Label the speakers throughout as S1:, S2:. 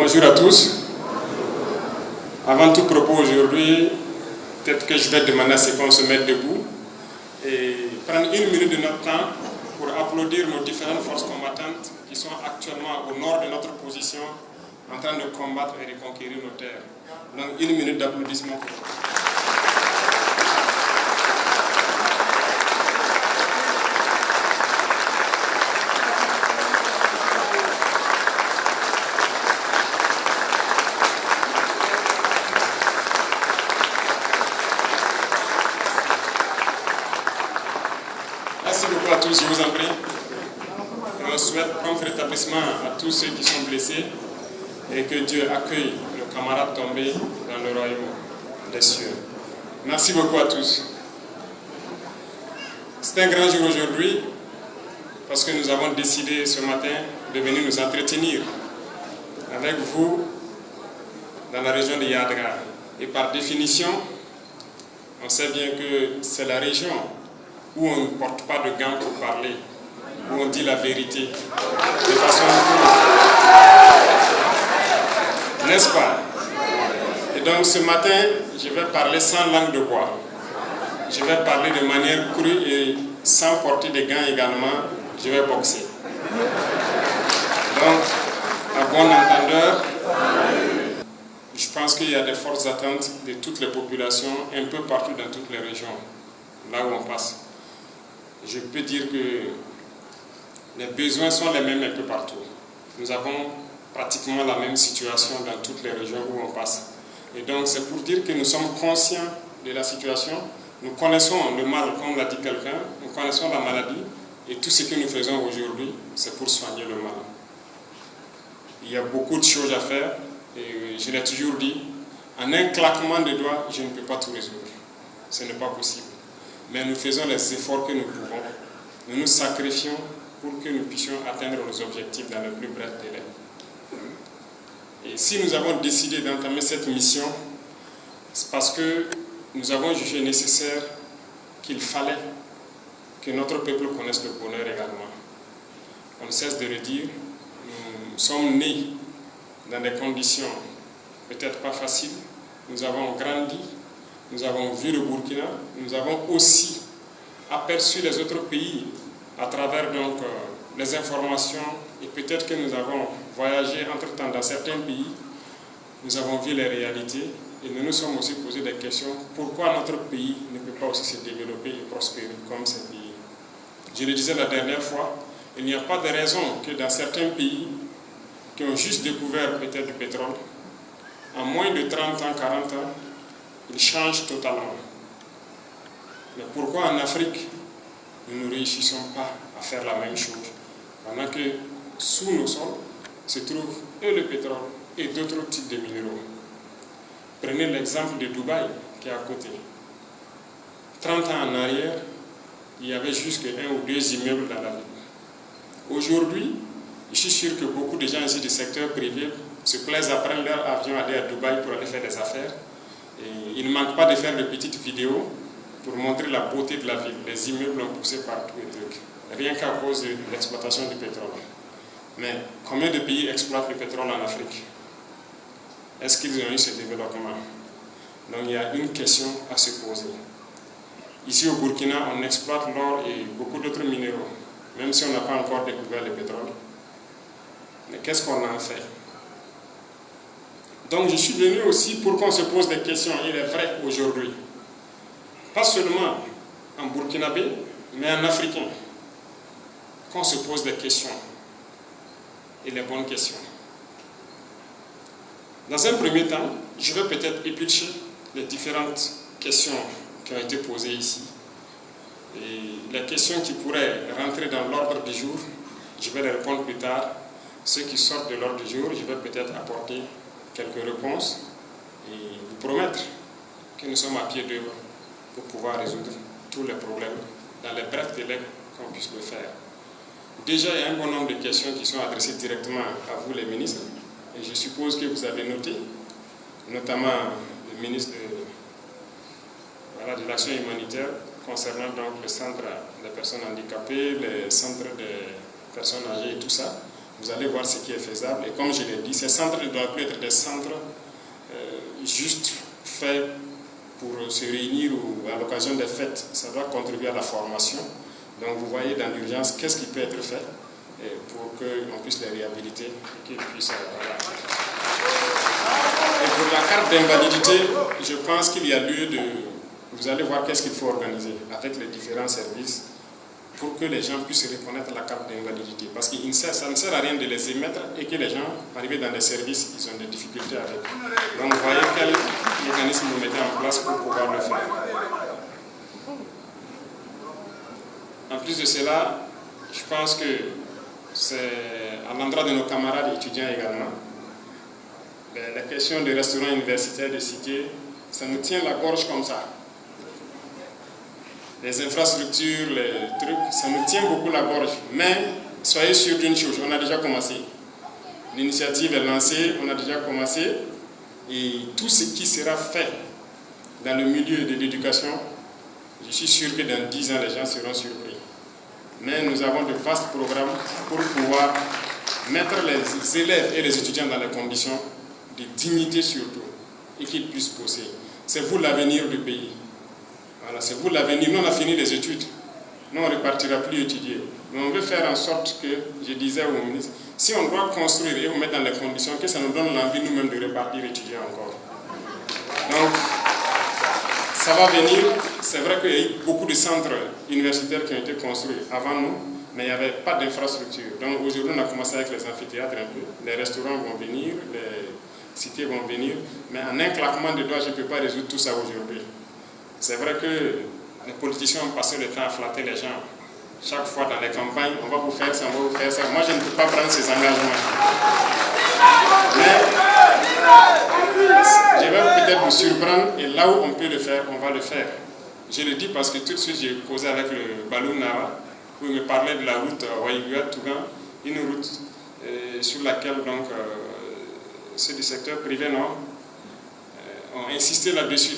S1: Bonjour à tous. Avant tout propos aujourd'hui, peut-être que je vais demander à ce qu'on se mette debout et prendre une minute de notre temps pour applaudir nos différentes forces combattantes qui sont actuellement au nord de notre position en train de combattre et de conquérir nos terres. Donc une minute d'applaudissement. Merci beaucoup à tous, je vous en prie. Et on souhaite prompt rétablissement à tous ceux qui sont blessés et que Dieu accueille nos camarades tombés dans le royaume des cieux. Merci beaucoup à tous. C'est un grand jour aujourd'hui parce que nous avons décidé ce matin de venir nous entretenir avec vous dans la région de Yadgar. Et par définition, on sait bien que c'est la région où on ne porte pas de gants pour parler, où on dit la vérité de façon crue. N'est-ce pas? Et donc ce matin, je vais parler sans langue de bois. Je vais parler de manière crue et sans porter de gants également, je vais boxer. Donc, à bon entendeur, je pense qu'il y a des fortes attentes de toutes les populations, un peu partout dans toutes les régions, là où on passe. Je peux dire que les besoins sont les mêmes un peu partout. Nous avons pratiquement la même situation dans toutes les régions où on passe. Et donc c'est pour dire que nous sommes conscients de la situation, nous connaissons le mal, comme l'a dit quelqu'un, nous connaissons la maladie, et tout ce que nous faisons aujourd'hui, c'est pour soigner le mal. Il y a beaucoup de choses à faire, et je l'ai toujours dit, en un claquement de doigts, je ne peux pas tout résoudre. Ce n'est pas possible. Mais nous faisons les efforts que nous pouvons. Nous nous sacrifions pour que nous puissions atteindre nos objectifs dans le plus bref délai. Et si nous avons décidé d'entamer cette mission, c'est parce que nous avons jugé nécessaire qu'il fallait que notre peuple connaisse le bonheur également. On ne cesse de le dire, nous sommes nés dans des conditions peut-être pas faciles, nous avons grandi, nous avons vu le Burkina, nous avons aussi aperçu les autres pays à travers donc, les informations et peut-être que nous avons voyagé entre-temps dans certains pays, nous avons vu les réalités et nous nous sommes aussi posé des questions. Pourquoi notre pays ne peut pas aussi se développer et prospérer comme ces pays? Je le disais la dernière fois, il n'y a pas de raison que dans certains pays qui ont juste découvert peut-être du pétrole, en moins de 30 ans, 40 ans, ils changent totalement. Mais pourquoi en Afrique, nous ne réussissons pas à faire la même chose, pendant que sous nos sols se trouvent et le pétrole et d'autres types de minéraux? Prenez l'exemple de Dubaï qui est à côté. 30 ans en arrière, il y avait juste un ou deux immeubles dans la ville. Aujourd'hui, je suis sûr que beaucoup de gens ici du secteur privé se plaisent à prendre leur avion, aller à Dubaï pour aller faire des affaires. Et il ne manque pas de faire de petites vidéos pour montrer la beauté de la ville. Les immeubles ont poussé partout et trucs. Rien qu'à cause de l'exploitation du pétrole. Mais combien de pays exploitent le pétrole en Afrique? Est-ce qu'ils ont eu ce développement? Donc il y a une question à se poser. Ici au Burkina, on exploite l'or et beaucoup d'autres minéraux, même si on n'a pas encore découvert le pétrole. Mais qu'est-ce qu'on en fait? Donc je suis venu aussi pour qu'on se pose des questions, il est vrai aujourd'hui. Pas seulement en burkinabé, mais en africain. Qu'on se pose des questions. Et les bonnes questions. Dans un premier temps, je vais peut-être éplucher les différentes questions qui ont été posées ici. Et les questions qui pourraient rentrer dans l'ordre du jour, je vais les répondre plus tard. Ceux qui sortent de l'ordre du jour, je vais peut-être apporter quelques réponses et vous promettre que nous sommes à pied d'œuvre pour pouvoir résoudre tous les problèmes dans les brefs délais qu'on puisse le faire. Déjà, il y a un bon nombre de questions qui sont adressées directement à vous les ministres et je suppose que vous avez noté, notamment le ministre de l'action humanitaire concernant donc le centre des personnes handicapées, le centre des personnes âgées et tout ça. Vous allez voir ce qui est faisable. Et comme je l'ai dit, ces centres ne doivent plus être des centres juste faits pour se réunir ou à l'occasion des fêtes. Ça doit contribuer à la formation. Donc vous voyez dans l'urgence qu'est-ce qui peut être fait pour qu'on puisse les réhabiliter et qu'ils puissent... Et pour la carte d'invalidité, je pense qu'il y a lieu de... Vous allez voir qu'est-ce qu'il faut organiser avec les différents services pour que les gens puissent reconnaître la carte d'invalidité. Parce que ça ne sert à rien de les émettre et que les gens, arrivés dans des services, ils ont des difficultés avec. Donc vous voyez quel mécanisme vous mettez en place pour pouvoir le faire. En plus de cela, je pense que c'est à l'endroit de nos camarades étudiants également. La question des restaurants universitaires de cité, ça nous tient la gorge comme ça. Les infrastructures, les trucs, ça nous tient beaucoup la gorge. Mais soyez sûrs d'une chose, on a déjà commencé. L'initiative est lancée, on a déjà commencé. Et tout ce qui sera fait dans le milieu de l'éducation, je suis sûr que dans 10 ans, les gens seront surpris. Mais nous avons de vastes programmes pour pouvoir mettre les élèves et les étudiants dans les conditions de dignité surtout, et qu'ils puissent bosser. C'est vous l'avenir du pays. Voilà, c'est vous l'avenir. Nous, on a fini les études. Nous, on ne repartira plus étudier. Mais on veut faire en sorte que, je disais au ministre, si on doit construire et vous mettre dans les conditions, que ça nous donne l'envie nous-mêmes de repartir étudier encore. Donc, ça va venir. C'est vrai qu'il y a eu beaucoup de centres universitaires qui ont été construits avant nous, mais il n'y avait pas d'infrastructure. Donc aujourd'hui, on a commencé avec les amphithéâtres un peu. Les restaurants vont venir, les cités vont venir, mais en un claquement de doigts, je ne peux pas résoudre tout ça aujourd'hui. C'est vrai que les politiciens ont passé le temps à flatter les gens. Chaque fois dans les campagnes, on va vous faire ça, on va vous faire ça. Moi, je ne peux pas prendre ces engagements. Mais je vais peut-être vous surprendre et là où on peut le faire, on va le faire. Je le dis parce que tout de suite, j'ai causé avec le Balou Nara, où il me parlait de la route Waïguya-Tougan, une route sur laquelle donc, ceux du secteur privé ont insisté là-dessus.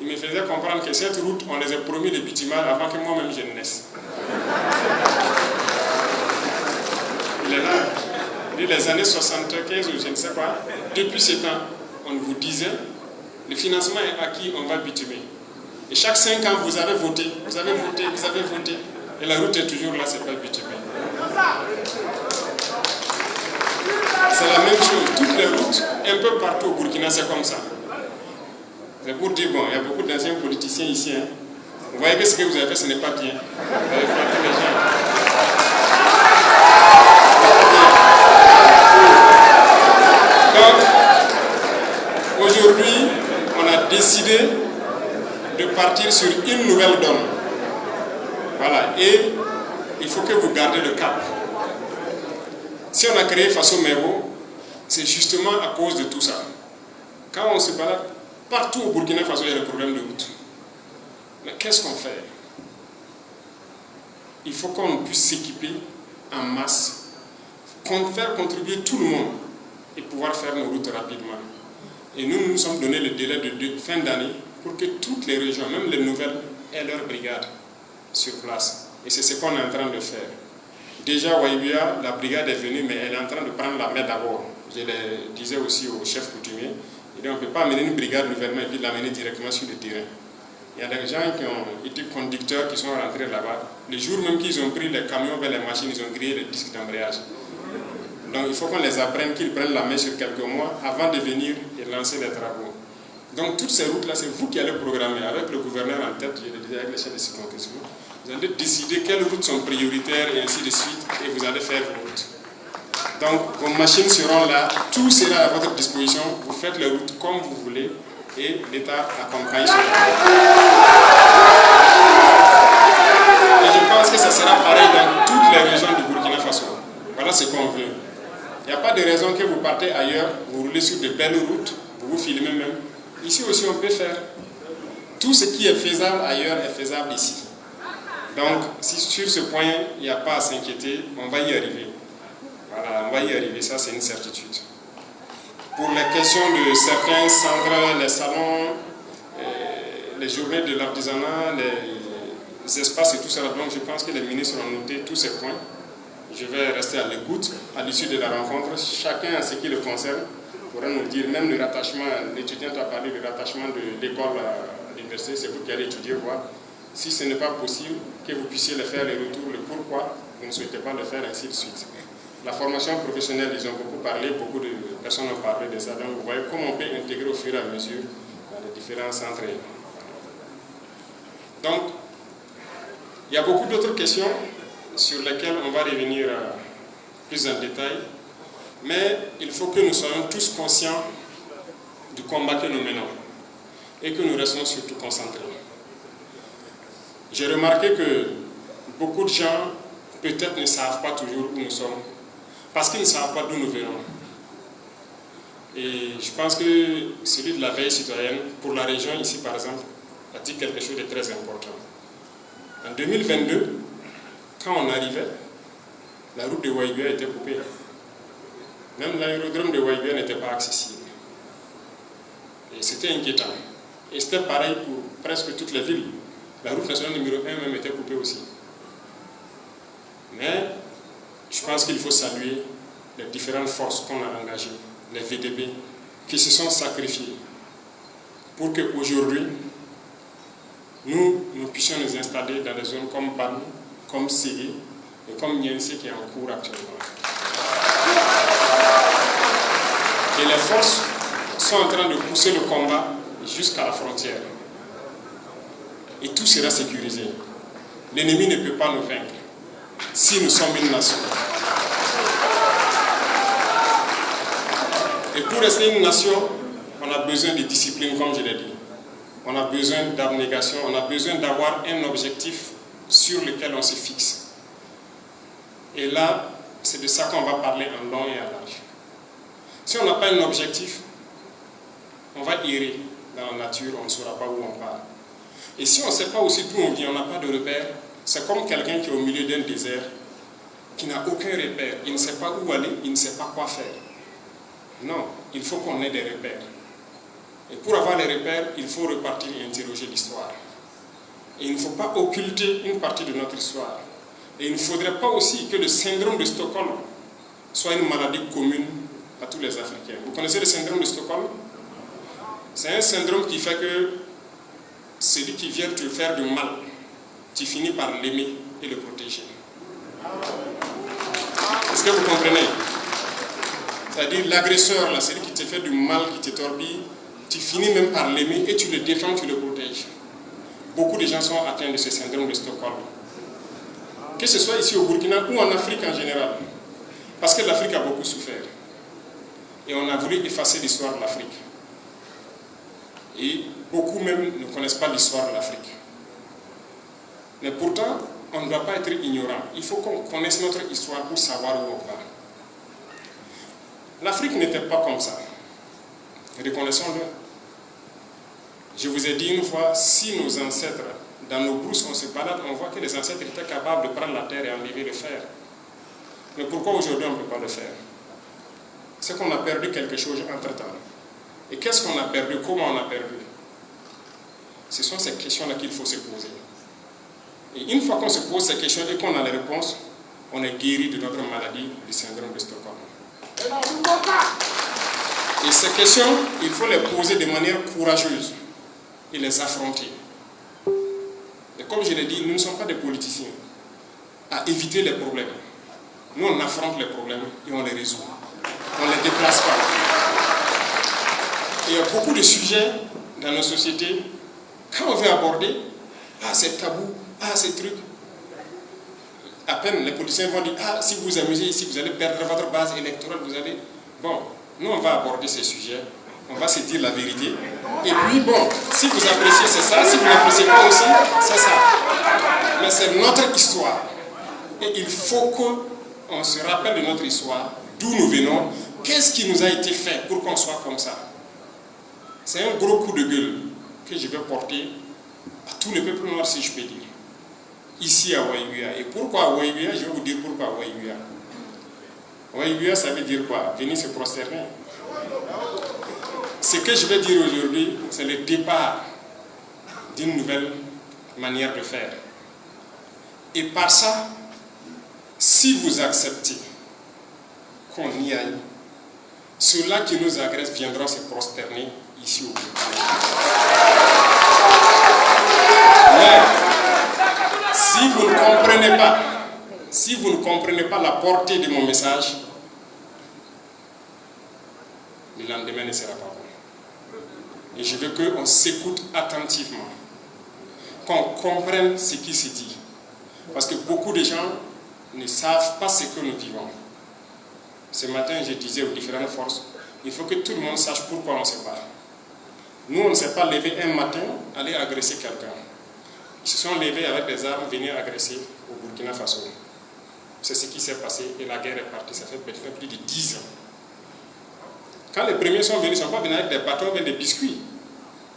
S1: Il me faisait comprendre que cette route, on les a promis le bitumal avant que moi-même je ne naisse. Il est là. Il dit les années 75 ou je ne sais quoi, depuis ce temps, on vous disait, le financement est acquis, on va bitumer. Et chaque 5 ans, vous avez voté, vous avez voté, vous avez voté. Et la route est toujours là, c'est pas bitumée. C'est la même chose. Toutes les routes, un peu partout au Burkina, c'est comme ça. C'est pour dire, bon, il y a beaucoup d'anciens politiciens ici. Hein. Vous voyez que ce que vous avez fait, ce n'est pas bien. Vous avez flatté les gens. Donc, aujourd'hui, on a décidé de partir sur une nouvelle donne. Voilà. Et il faut que vous gardez le cap. Si on a créé Faso Mero, c'est justement à cause de tout ça. Quand on se balade, partout au Burkina Faso, il y a le problème de route. Mais qu'est-ce qu'on fait? Il faut qu'on puisse s'équiper en masse, faire contribuer tout le monde et pouvoir faire nos routes rapidement. Et nous nous sommes donné le délai de fin d'année pour que toutes les régions, même les nouvelles, aient leur brigade sur place. Et c'est ce qu'on est en train de faire. Déjà, Waïguya, la brigade est venue, mais elle est en train de prendre la main d'abord. Je le disais aussi au chef coutumier. Et donc, on ne peut pas amener une brigade nouvellement et puis l'amener directement sur le terrain. Il y a des gens qui ont été conducteurs qui sont rentrés là-bas. Le jour même qu'ils ont pris les camions vers les machines, ils ont grillé les disques d'embrayage. Donc, il faut qu'on les apprenne, qu'ils prennent la main sur quelques mois avant de venir et lancer les travaux. Donc, toutes ces routes-là, c'est vous qui allez programmer avec le gouverneur en tête, je le disais avec les chefs de circonscription. Vous allez décider quelles routes sont prioritaires et ainsi de suite, et vous allez faire vos routes. Donc, vos machines seront là, tout sera à votre disposition, vous faites les routes comme vous voulez, et l'État accompagne cela. Et je pense que ça sera pareil dans toutes les régions du Burkina Faso. Voilà ce qu'on veut. Il n'y a pas de raison que vous partez ailleurs, vous roulez sur de belles routes, vous vous filmez même. Ici aussi, on peut faire. Tout ce qui est faisable ailleurs est faisable ici. Donc, si sur ce point, il n'y a pas à s'inquiéter, on va y arriver. Voilà, on va y arriver, ça c'est une certitude. Pour les questions de certains centres, les salons, les journées de l'artisanat, les espaces et tout ça, donc je pense que les ministres ont noté tous ces points. je vais rester à l'écoute. À l'issue de la rencontre, chacun à ce qui le concerne pourra nous dire, même le rattachement, l'étudiant a parlé du rattachement de l'école à l'université, c'est vous qui allez étudier, voir. Si ce n'est pas possible, que vous puissiez le faire, le retour, le pourquoi vous ne souhaitez pas le faire, ainsi de suite. La formation professionnelle, ils ont beaucoup parlé, beaucoup de personnes ont parlé de ça, donc vous voyez comment on peut intégrer au fur et à mesure dans les différents centres. Donc, il y a beaucoup d'autres questions sur lesquelles on va revenir plus en détail, mais il faut que nous soyons tous conscients du combat que nous menons et que nous restons surtout concentrés. J'ai remarqué que beaucoup de gens peut-être ne savent pas toujours où nous sommes, parce qu'ils ne savent pas d'où nous venons. Et je pense que celui de la veille citoyenne, pour la région ici par exemple, a dit quelque chose de très important. En 2022, quand on arrivait, la route de Waïguia était coupée. Même l'aérodrome de Waïguia n'était pas accessible. Et c'était inquiétant. Et c'était pareil pour presque toutes les villes. La route nationale numéro 1 même était coupée aussi. Mais je pense qu'il faut saluer les différentes forces qu'on a engagées, les VDB, qui se sont sacrifiés pour qu'aujourd'hui, nous puissions nous installer dans des zones comme Ban, comme Ségué et comme Niense qui est en cours actuellement. Et les forces sont en train de pousser le combat jusqu'à la frontière. Et tout sera sécurisé. L'ennemi ne peut pas nous vaincre si nous sommes une nation. Et pour rester une nation, on a besoin de discipline, comme je l'ai dit. On a besoin d'abnégation, on a besoin d'avoir un objectif sur lequel on se fixe. Et là, c'est de ça qu'on va parler en long et en large. Si on n'a pas un objectif, on va errer dans la nature, on ne saura pas où on part. Et si on ne sait pas aussi d'où on vient, on n'a pas de repère, c'est comme quelqu'un qui est au milieu d'un désert, qui n'a aucun repère, il ne sait pas où aller, il ne sait pas quoi faire. Non, il faut qu'on ait des repères. Et pour avoir les repères, il faut repartir et interroger l'histoire. Et il ne faut pas occulter une partie de notre histoire. Et il ne faudrait pas aussi que le syndrome de Stockholm soit une maladie commune à tous les Africains. Vous connaissez le syndrome de Stockholm? C'est un syndrome qui fait que celui qui vient te faire du mal, tu finis par l'aimer et le protéger. Est-ce que vous comprenez? C'est-à-dire l'agresseur, là, celui qui te fait du mal, qui te torpille, tu finis même par l'aimer et tu le défends, tu le protèges. Beaucoup de gens sont atteints de ce syndrome de Stockholm. Que ce soit ici au Burkina ou en Afrique en général. Parce que l'Afrique a beaucoup souffert. Et on a voulu effacer l'histoire de l'Afrique. Et beaucoup même ne connaissent pas l'histoire de l'Afrique. Mais pourtant, on ne doit pas être ignorant. Il faut qu'on connaisse notre histoire pour savoir où on va. L'Afrique n'était pas comme ça. Reconnaissons-le. Je vous ai dit une fois, si nos ancêtres, dans nos brousses, on se balade, on voit que les ancêtres étaient capables de prendre la terre et enlever le fer. Mais pourquoi aujourd'hui on ne peut pas le faire? C'est qu'on a perdu quelque chose entre-temps. Et qu'est-ce qu'on a perdu? Comment on a perdu? Ce sont ces questions-là qu'il faut se poser. Et une fois qu'on se pose ces questions et qu'on a les réponses, on est guéri de notre maladie du syndrome de Stockholm. Et ces questions, il faut les poser de manière courageuse et les affronter. Et comme je l'ai dit, nous ne sommes pas des politiciens à éviter les problèmes. Nous, on affronte les problèmes et on les résout. On ne les déplace pas. Et il y a beaucoup de sujets dans nos sociétés, quand on veut aborder, c'est tabou, c'est truc. À peine les politiciens vont dire, si vous vous amusez ici, vous allez perdre votre base électorale, vous allez... Bon, nous on va aborder ces sujets, on va se dire la vérité. Et puis bon, si vous appréciez c'est ça, si vous n'appréciez pas aussi, c'est ça. Mais c'est notre histoire. Et il faut qu'on se rappelle de notre histoire, d'où nous venons, qu'est-ce qui nous a été fait pour qu'on soit comme ça. C'est un gros coup de gueule que je vais porter à tout le peuple noir, si je peux dire. Ici à Waïguia. Et pourquoi Waïguia? Je vais vous dire pourquoi Waïguia. Waïguia, ça veut dire quoi? Venir se prosterner. Ce que je vais dire aujourd'hui, c'est le départ d'une nouvelle manière de faire. Et par ça, Si vous acceptez qu'on y aille, ceux-là qui nous agressent viendront se prosterner ici au Burkina. Mais si vous ne comprenez pas la portée de mon message, le lendemain ne sera pas bon. Et je veux qu'on s'écoute attentivement, qu'on comprenne ce qui se dit. Parce que beaucoup de gens ne savent pas ce que nous vivons. Ce matin, je disais aux différentes forces, il faut que tout le monde sache pourquoi on se bat. Nous, on ne s'est pas levé un matin, aller agresser quelqu'un. Ils se sont levés avec des armes, venir agresser au Burkina Faso. C'est ce qui s'est passé et la guerre est partie. Ça fait peut-être plus de 10 ans. Quand les premiers sont venus, ils ne sont pas venus avec des bâtons, mais des biscuits.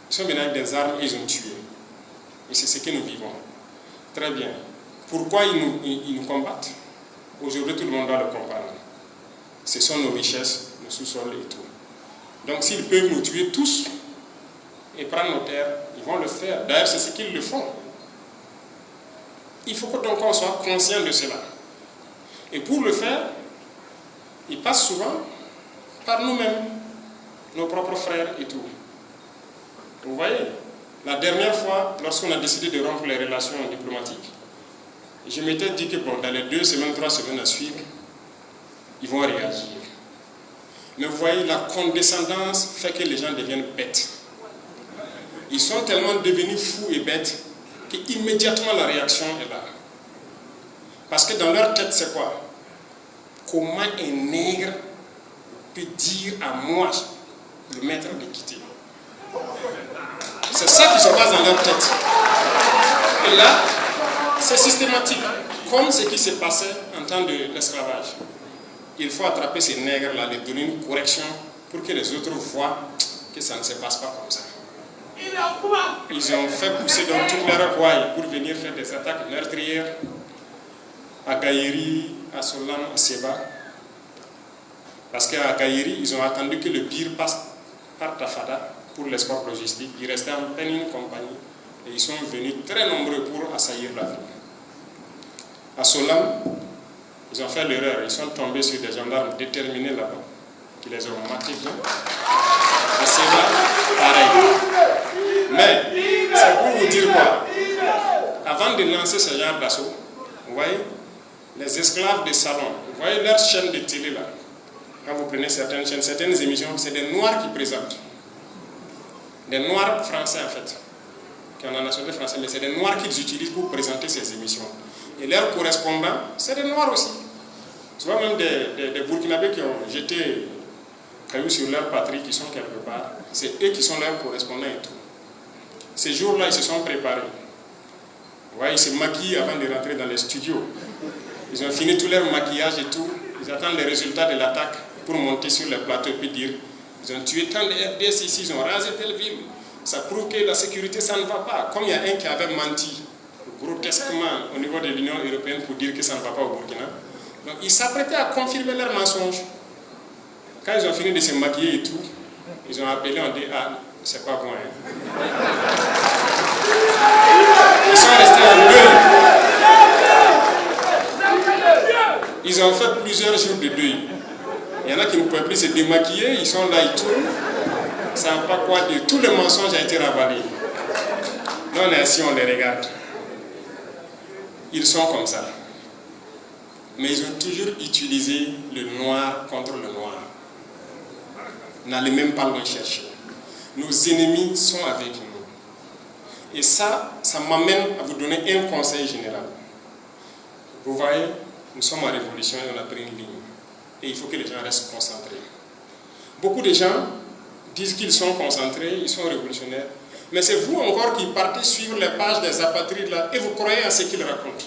S1: Ils sont venus avec des armes et ils ont tué. Et c'est ce que nous vivons. Très bien. Pourquoi ils nous combattent? Aujourd'hui, tout le monde doit le comprendre. Ce sont nos richesses, nos sous-sols et tout. Donc s'ils peuvent nous tuer tous et prendre nos terres, ils vont le faire. D'ailleurs, c'est ce qu'ils le font. Il faut que donc on soit conscient de cela. Et pour le faire, ils passent souvent par nous-mêmes, nos propres frères et tout. Vous voyez, la dernière fois, lorsqu'on a décidé de rompre les relations diplomatiques, je m'étais dit que bon, dans les 2 semaines, 3 semaines à suivre, ils vont réagir. Mais vous voyez, la condescendance fait que les gens deviennent bêtes. Ils sont tellement devenus fous et bêtes qu'immédiatement la réaction est là. Parce que dans leur tête, c'est quoi? Comment un nègre peut dire à moi, le maître, de quitter? C'est ça qui se passe dans leur tête. Et là, c'est systématique, comme ce qui s'est passé en temps de l'esclavage. Il faut attraper ces nègres-là, les donner une correction pour que les autres voient que ça ne se passe pas comme ça. Ils ont fait pousser dans toute leur rouaille pour venir faire des attaques meurtrières à Gaïri, à Solam, à Seba. Parce qu'à Gaïri, ils ont attendu que le Bir passe par Tafada pour l'escorte logistique. Il restait en peine une compagnie et ils sont venus très nombreux pour assaillir la ville. À Solam, ils ont fait l'erreur, ils sont tombés sur des gendarmes déterminés là-bas, qui les ont matés bien. À Seba, pareil. Mais, c'est pour vous dire quoi? Avant de lancer ce genre d'assaut, vous voyez, les esclaves de salon, vous voyez leur chaîne de télé là, quand vous prenez certaines chaînes, certaines émissions, c'est des noirs qui présentent. Des noirs français en fait, qui ont la nationalité française, mais c'est des noirs qu'ils utilisent pour présenter ces émissions. Et leurs correspondants, c'est des noirs aussi. Tu vois, même des Burkinabés qui ont jeté cailloux sur leur patrie, qui sont quelque part, c'est eux qui sont leurs correspondants et tout. Ces jours-là, ils se sont préparés. Vous voyez, ils se maquillent avant de rentrer dans les studios. Ils ont fini tout leur maquillage et tout. Ils attendent les résultats de l'attaque pour monter sur le plateau et puis dire ils ont tué tant de RDS ici, ils ont rasé telle ville. Ça prouve que la sécurité, ça ne va pas. Comme il y a un qui avait menti grotesquement au niveau de l'Union européenne pour dire que ça ne va pas au Burkina. Donc ils s'apprêtaient à confirmer leur mensonge. Quand ils ont fini de se maquiller et tout, ils ont appelé, on dit ah, c'est pas bon. Hein. Ils sont restés en deuil. Ils ont fait plusieurs jours de deuil. Il y en a qui ne pouvaient plus se démaquiller, ils sont là, ils tournent. Ça ne pas quoi dire. Tout le mensonge a été ravalé. Nous, on est assis, on les regarde. Ils sont comme ça. Mais ils ont toujours utilisé le noir contre le noir. N'allez même pas loin chercher. Nos ennemis sont avec nous. Et ça m'amène à vous donner un conseil général. Vous voyez, nous sommes en révolution et on a pris une ligne. Et il faut que les gens restent concentrés. Beaucoup de gens disent qu'ils sont concentrés, ils sont révolutionnaires. Mais c'est vous encore qui partez suivre les pages des apatrides là et vous croyez à ce qu'ils racontent.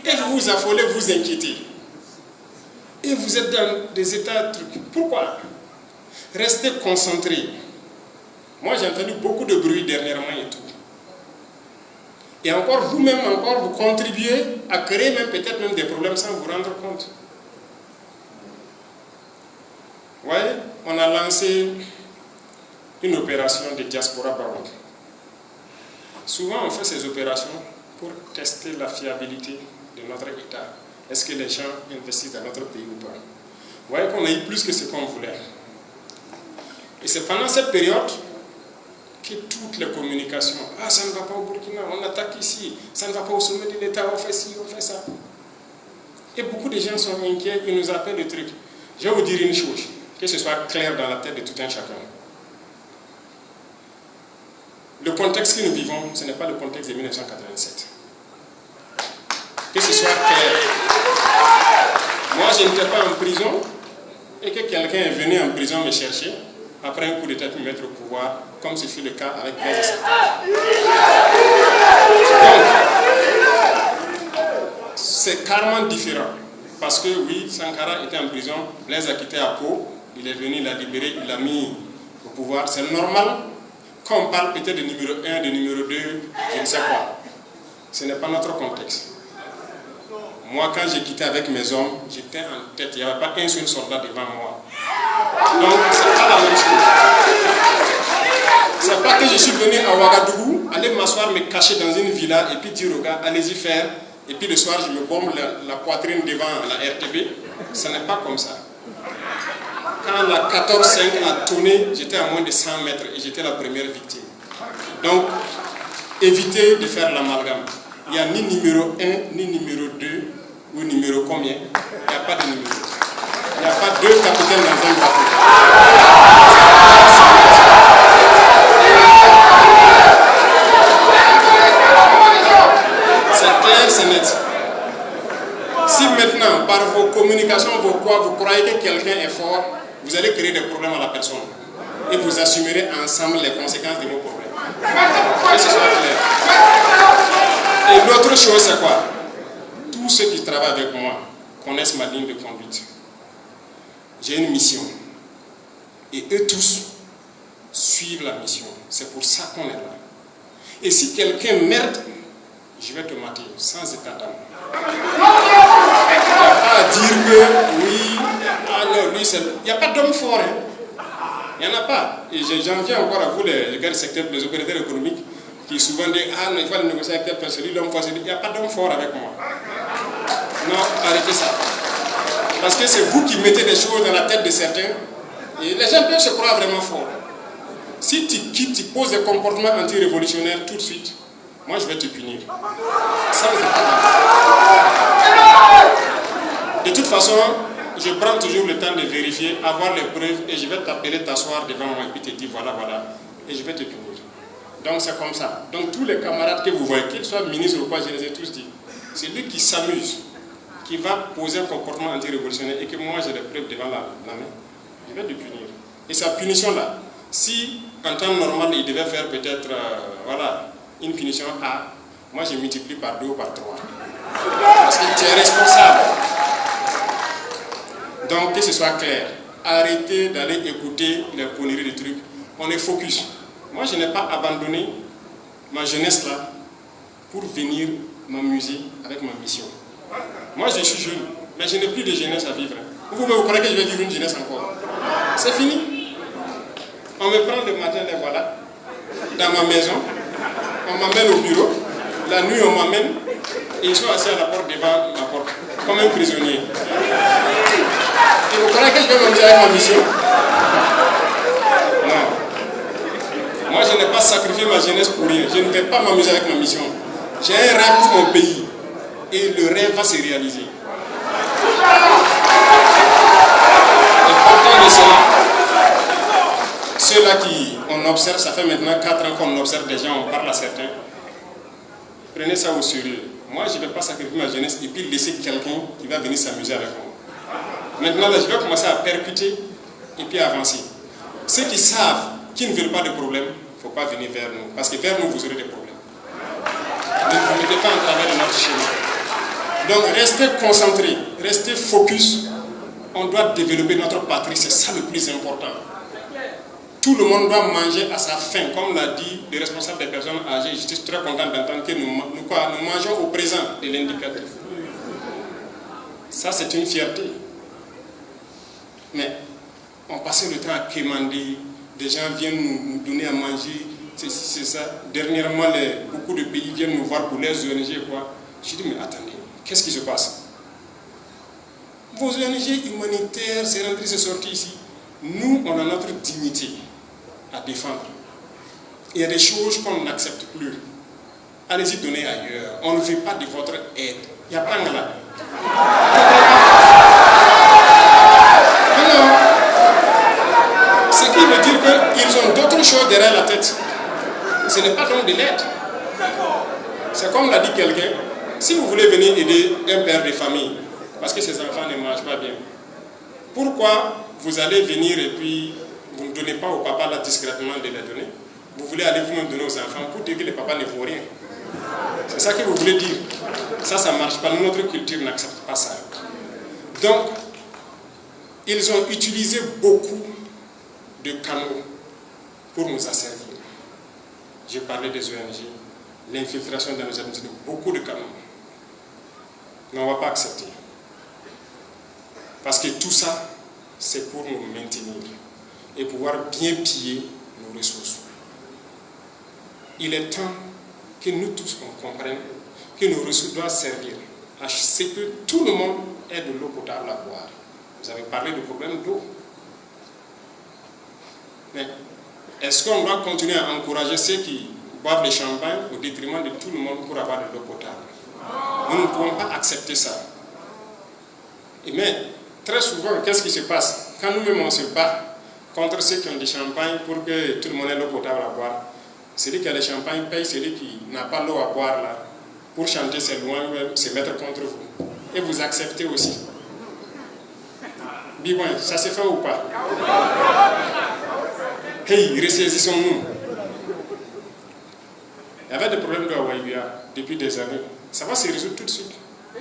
S1: Et vous vous affolez, vous inquiétez. Et vous êtes dans des états de trucs. Pourquoi? Restez concentrés. Moi j'ai entendu beaucoup de bruit dernièrement et tout. Et encore vous-même, vous contribuez à créer même peut-être même des problèmes sans vous rendre compte. Vous voyez, on a lancé une opération de diaspora baroque. Souvent on fait ces opérations pour tester la fiabilité de notre État. Est-ce que les gens investissent dans notre pays ou pas? Vous voyez qu'on a eu plus que ce qu'on voulait. Et c'est pendant cette période que toutes les communications, ah ça ne va pas au Burkina, on attaque ici, ça ne va pas au sommet de l'État, on fait ci, on fait ça. Et beaucoup de gens sont inquiets, ils nous appellent le truc. Je vais vous dire une chose, que ce soit clair dans la tête de tout un chacun. Le contexte que nous vivons, ce n'est pas le contexte de 1987. Que ce soit clair. Moi, je n'étais pas en prison et que quelqu'un est venu en prison me chercher après un coup d'État pour me mettre au pouvoir, comme ce fut le cas avec Blaise Sankara. Donc, c'est carrément différent. Parce que oui, Sankara était en prison, Blaise a quitté à Pau, il est venu, il l'a libéré, il l'a mis au pouvoir. C'est normal qu'on parle peut-être de numéro 1, de numéro 2, je ne sais quoi. Ce n'est pas notre contexte. Moi, quand j'ai quitté avec mes hommes, j'étais en tête, il n'y avait pas un seul soldat devant moi. Donc, c'est pas la même chose. C'est pas que je suis venu à Ouagadougou, aller m'asseoir, me cacher dans une villa et puis dire aux gars, allez-y faire. Et puis le soir, je me bombe la poitrine devant la RTB. Ce n'est pas comme ça. Quand la 14-5 a tourné, j'étais à moins de 100 mètres et j'étais la première victime. Donc, évitez de faire l'amalgame. Il n'y a ni numéro 1, ni numéro 2, ou numéro combien. Il n'y a pas de numéro. Il n'y a pas deux capitaines dans un bateau. C'est clair, c'est net. Si maintenant, par vos communications, vos quoi, vous croyez que quelqu'un est fort, vous allez créer des problèmes à la personne. Et vous assumerez ensemble les conséquences de vos problèmes. Que ce soit clair. Et l'autre chose, c'est quoi? Tous ceux qui travaillent avec moi connaissent ma ligne de conduite. J'ai une mission. Et eux tous suivent la mission. C'est pour ça qu'on est là. Et si quelqu'un merde, je vais te mater sans état d'âme. Il n'y a pas à dire que oui, ah non, lui c'est... Il n'y a pas d'homme fort. Hein. Il n'y en a pas. Et j'en viens encore à vous, les gars du secteur, les opérateurs économiques, qui souvent disent ah non, il faut aller négocier avec telle personne, l'homme fort. Il n'y a pas d'homme fort avec moi. Non, arrêtez ça. Parce que c'est vous qui mettez des choses dans la tête de certains. Et les gens peuvent se croire vraiment forts. Si tu quittes, tu poses des comportements anti-révolutionnaires tout de suite, moi je vais te punir. Ça, de toute façon, je prends toujours le temps de vérifier, avoir les preuves, et je vais t'appeler, t'asseoir devant moi et puis te dire voilà, voilà, et je vais te punir. Donc c'est comme ça. Donc tous les camarades que vous voyez, qu'ils soient ministres ou quoi, je les ai tous dit, c'est lui qui s'amuse, qui va poser un comportement anti-révolutionnaire et que moi j'ai des preuves devant la main, je vais te punir. Et sa punition là, si en temps normal il devait faire peut-être voilà, une punition A, moi je multiplie par 2 ou par 3. Parce que tu es responsable. Donc que ce soit clair, arrêtez d'aller écouter les conneries de trucs. On est focus. Moi je n'ai pas abandonné ma jeunesse là pour venir m'amuser avec ma mission. Moi je suis jeune, mais je n'ai plus de jeunesse à vivre. Vous pouvez vous croire que je vais vivre une jeunesse encore. C'est fini. On me prend le matin, les voilà, dans ma maison, on m'amène au bureau, la nuit on m'amène, et ils sont assis à la porte devant ma porte, comme un prisonnier. Et vous croyez que je vais m'amuser avec ma mission? Non. Moi je n'ai pas sacrifié ma jeunesse pour rien, je ne vais pas m'amuser avec ma mission. J'ai un rêve pour mon pays, et le rêve va se réaliser. Et partant de cela, ceux-là qui on observe, ça fait maintenant 4 ans qu'on observe des gens, on parle à certains. Prenez ça au sérieux. Moi, je ne vais pas sacrifier ma jeunesse et puis laisser quelqu'un qui va venir s'amuser avec moi. Maintenant, là, je vais commencer à percuter et puis avancer. Ceux qui savent, qui ne veulent pas de problème, il ne faut pas venir vers nous. Parce que vers nous, vous aurez des problèmes. Ne vous mettez pas en travers de notre chemin. Donc, restez concentrés, restez focus. On doit développer notre patrie, c'est ça le plus important. Tout le monde doit manger à sa faim, comme l'a dit le responsable des personnes âgées. Je suis très content d'entendre que nous mangeons au présent de l'indicatif. Ça, c'est une fierté. Mais on passait le temps à quémander, des gens viennent nous donner à manger, c'est ça. Dernièrement, beaucoup de pays viennent nous voir pour les ONG et quoi. Je dis, mais attendez, Qu'est-ce qui se passe? Vos ONG humanitaires, c'est rentré, c'est sorti ici. Nous, on a notre dignité à défendre. Il y a des choses qu'on n'accepte plus. Allez-y donner ailleurs. On ne veut pas de votre aide. Il n'y a pas de là. Non. Ce qui veut dire qu'ils ont d'autres choses derrière la tête. Ce n'est pas donc de l'aide. C'est comme l'a dit quelqu'un. Si vous voulez venir aider un père de famille, parce que ses enfants ne mangent pas bien, pourquoi vous allez venir et puis vous ne donnez pas au papa là discrètement de les donner? Vous voulez aller vous-même donner aux enfants pour dire que le papa ne vaut rien. C'est ça que vous voulez dire. Ça ne marche pas. Notre culture n'accepte pas ça. Donc, ils ont utilisé beaucoup de canaux pour nous asservir. J'ai parlé des ONG, l'infiltration dans nos administrations, beaucoup de canaux. Mais on ne va pas accepter. Parce que tout ça, c'est pour nous maintenir et pouvoir bien piller nos ressources. Il est temps que nous tous on comprenne que nos ressources doivent servir à ce que tout le monde ait de l'eau potable à boire. Vous avez parlé du problème d'eau. Mais est-ce qu'on doit continuer à encourager ceux qui boivent le champagne au détriment de tout le monde pour avoir de l'eau potable? Nous ne pouvons pas accepter ça. Mais très souvent, qu'est-ce qui se passe? Quand nous-mêmes on se bat contre ceux qui ont du champagne pour que tout le monde ait l'eau potable à boire, celui qui a le champagne paye celui qui n'a pas l'eau à boire là. Pour chanter ses louanges, se mettre contre vous. Et vous acceptez aussi. Bibouin, ça se fait ou pas? Hey, ressaisissons-nous. Il y avait des problèmes de Hawaïa depuis des années. Ça va se résoudre tout de suite. En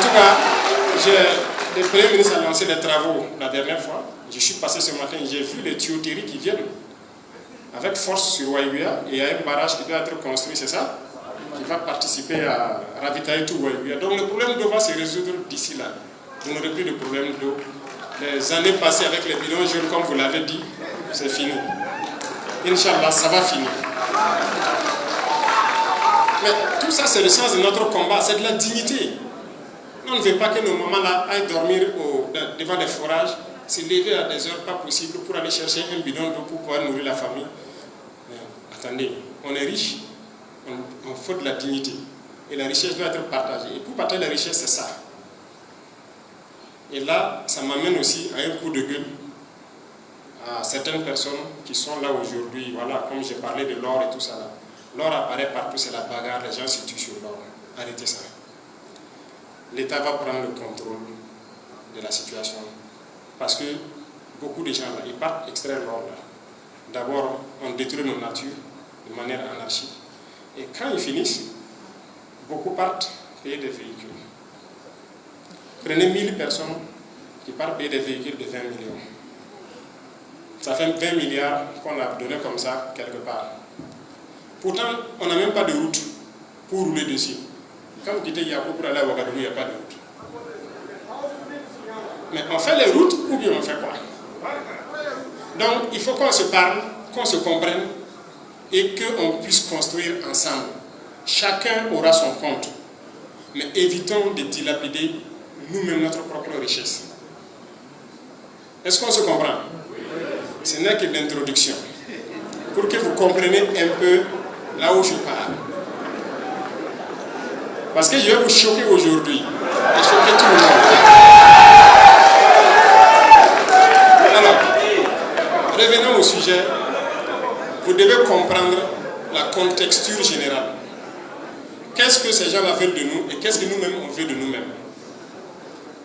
S1: tout cas, le Premier ministre a lancé des travaux la dernière fois. Je suis passé ce matin, j'ai vu les tuyauteries qui viennent avec force sur Waïguia, et il y a un barrage qui doit être construit, c'est ça? Qui va participer à ravitailler tout Waïguia. Donc le problème d'eau va se résoudre d'ici là. Vous n'aurez plus de problème d'eau. Les années passées avec les bidons jaunes, comme vous l'avez dit, c'est fini. Inch'Allah, ça va finir. Mais tout ça, c'est le sens de notre combat, c'est de la dignité. On ne veut pas que nos mamans là aillent dormir devant les forages, se lever à des heures pas possibles pour aller chercher un bidon d'eau pour pouvoir nourrir la famille. Mais attendez, on est riche, on faut de la dignité. Et la richesse doit être partagée. Et pour partager la richesse, c'est ça. Et là, ça m'amène aussi à un coup de gueule à certaines personnes qui sont là aujourd'hui. Voilà, comme j'ai parlé de l'or et tout ça là. L'or apparaît partout, c'est la bagarre, les gens se tuent sur l'or. Arrêtez ça. L'État va prendre le contrôle de la situation. Parce que beaucoup de gens là, ils partent extraire l'or là. D'abord, on détruit nos natures de manière anarchique. Et quand ils finissent, beaucoup partent payer des véhicules. Prenez 1000 personnes qui partent payer des véhicules de 20 millions. Ça fait 20 milliards qu'on a donné comme ça quelque part. Pourtant, on n'a même pas de route pour rouler dessus. Quand vous quittez Yako pour aller à Ouagadougou, il n'y a pas de route. Mais on fait les routes ou bien on fait quoi? Donc, il faut qu'on se parle, qu'on se comprenne et qu'on puisse construire ensemble. Chacun aura son compte. Mais évitons de dilapider nous-mêmes notre propre richesse. Est-ce qu'on se comprend? Ce n'est que l'introduction. Pour que vous compreniez un peu là où je parle. Parce que je vais vous choquer aujourd'hui. Et choquer tout le monde. Alors, revenons au sujet. Vous devez comprendre la contexture générale. Qu'est-ce que ces gens-là veulent de nous et qu'est-ce que nous-mêmes on veut de nous-mêmes?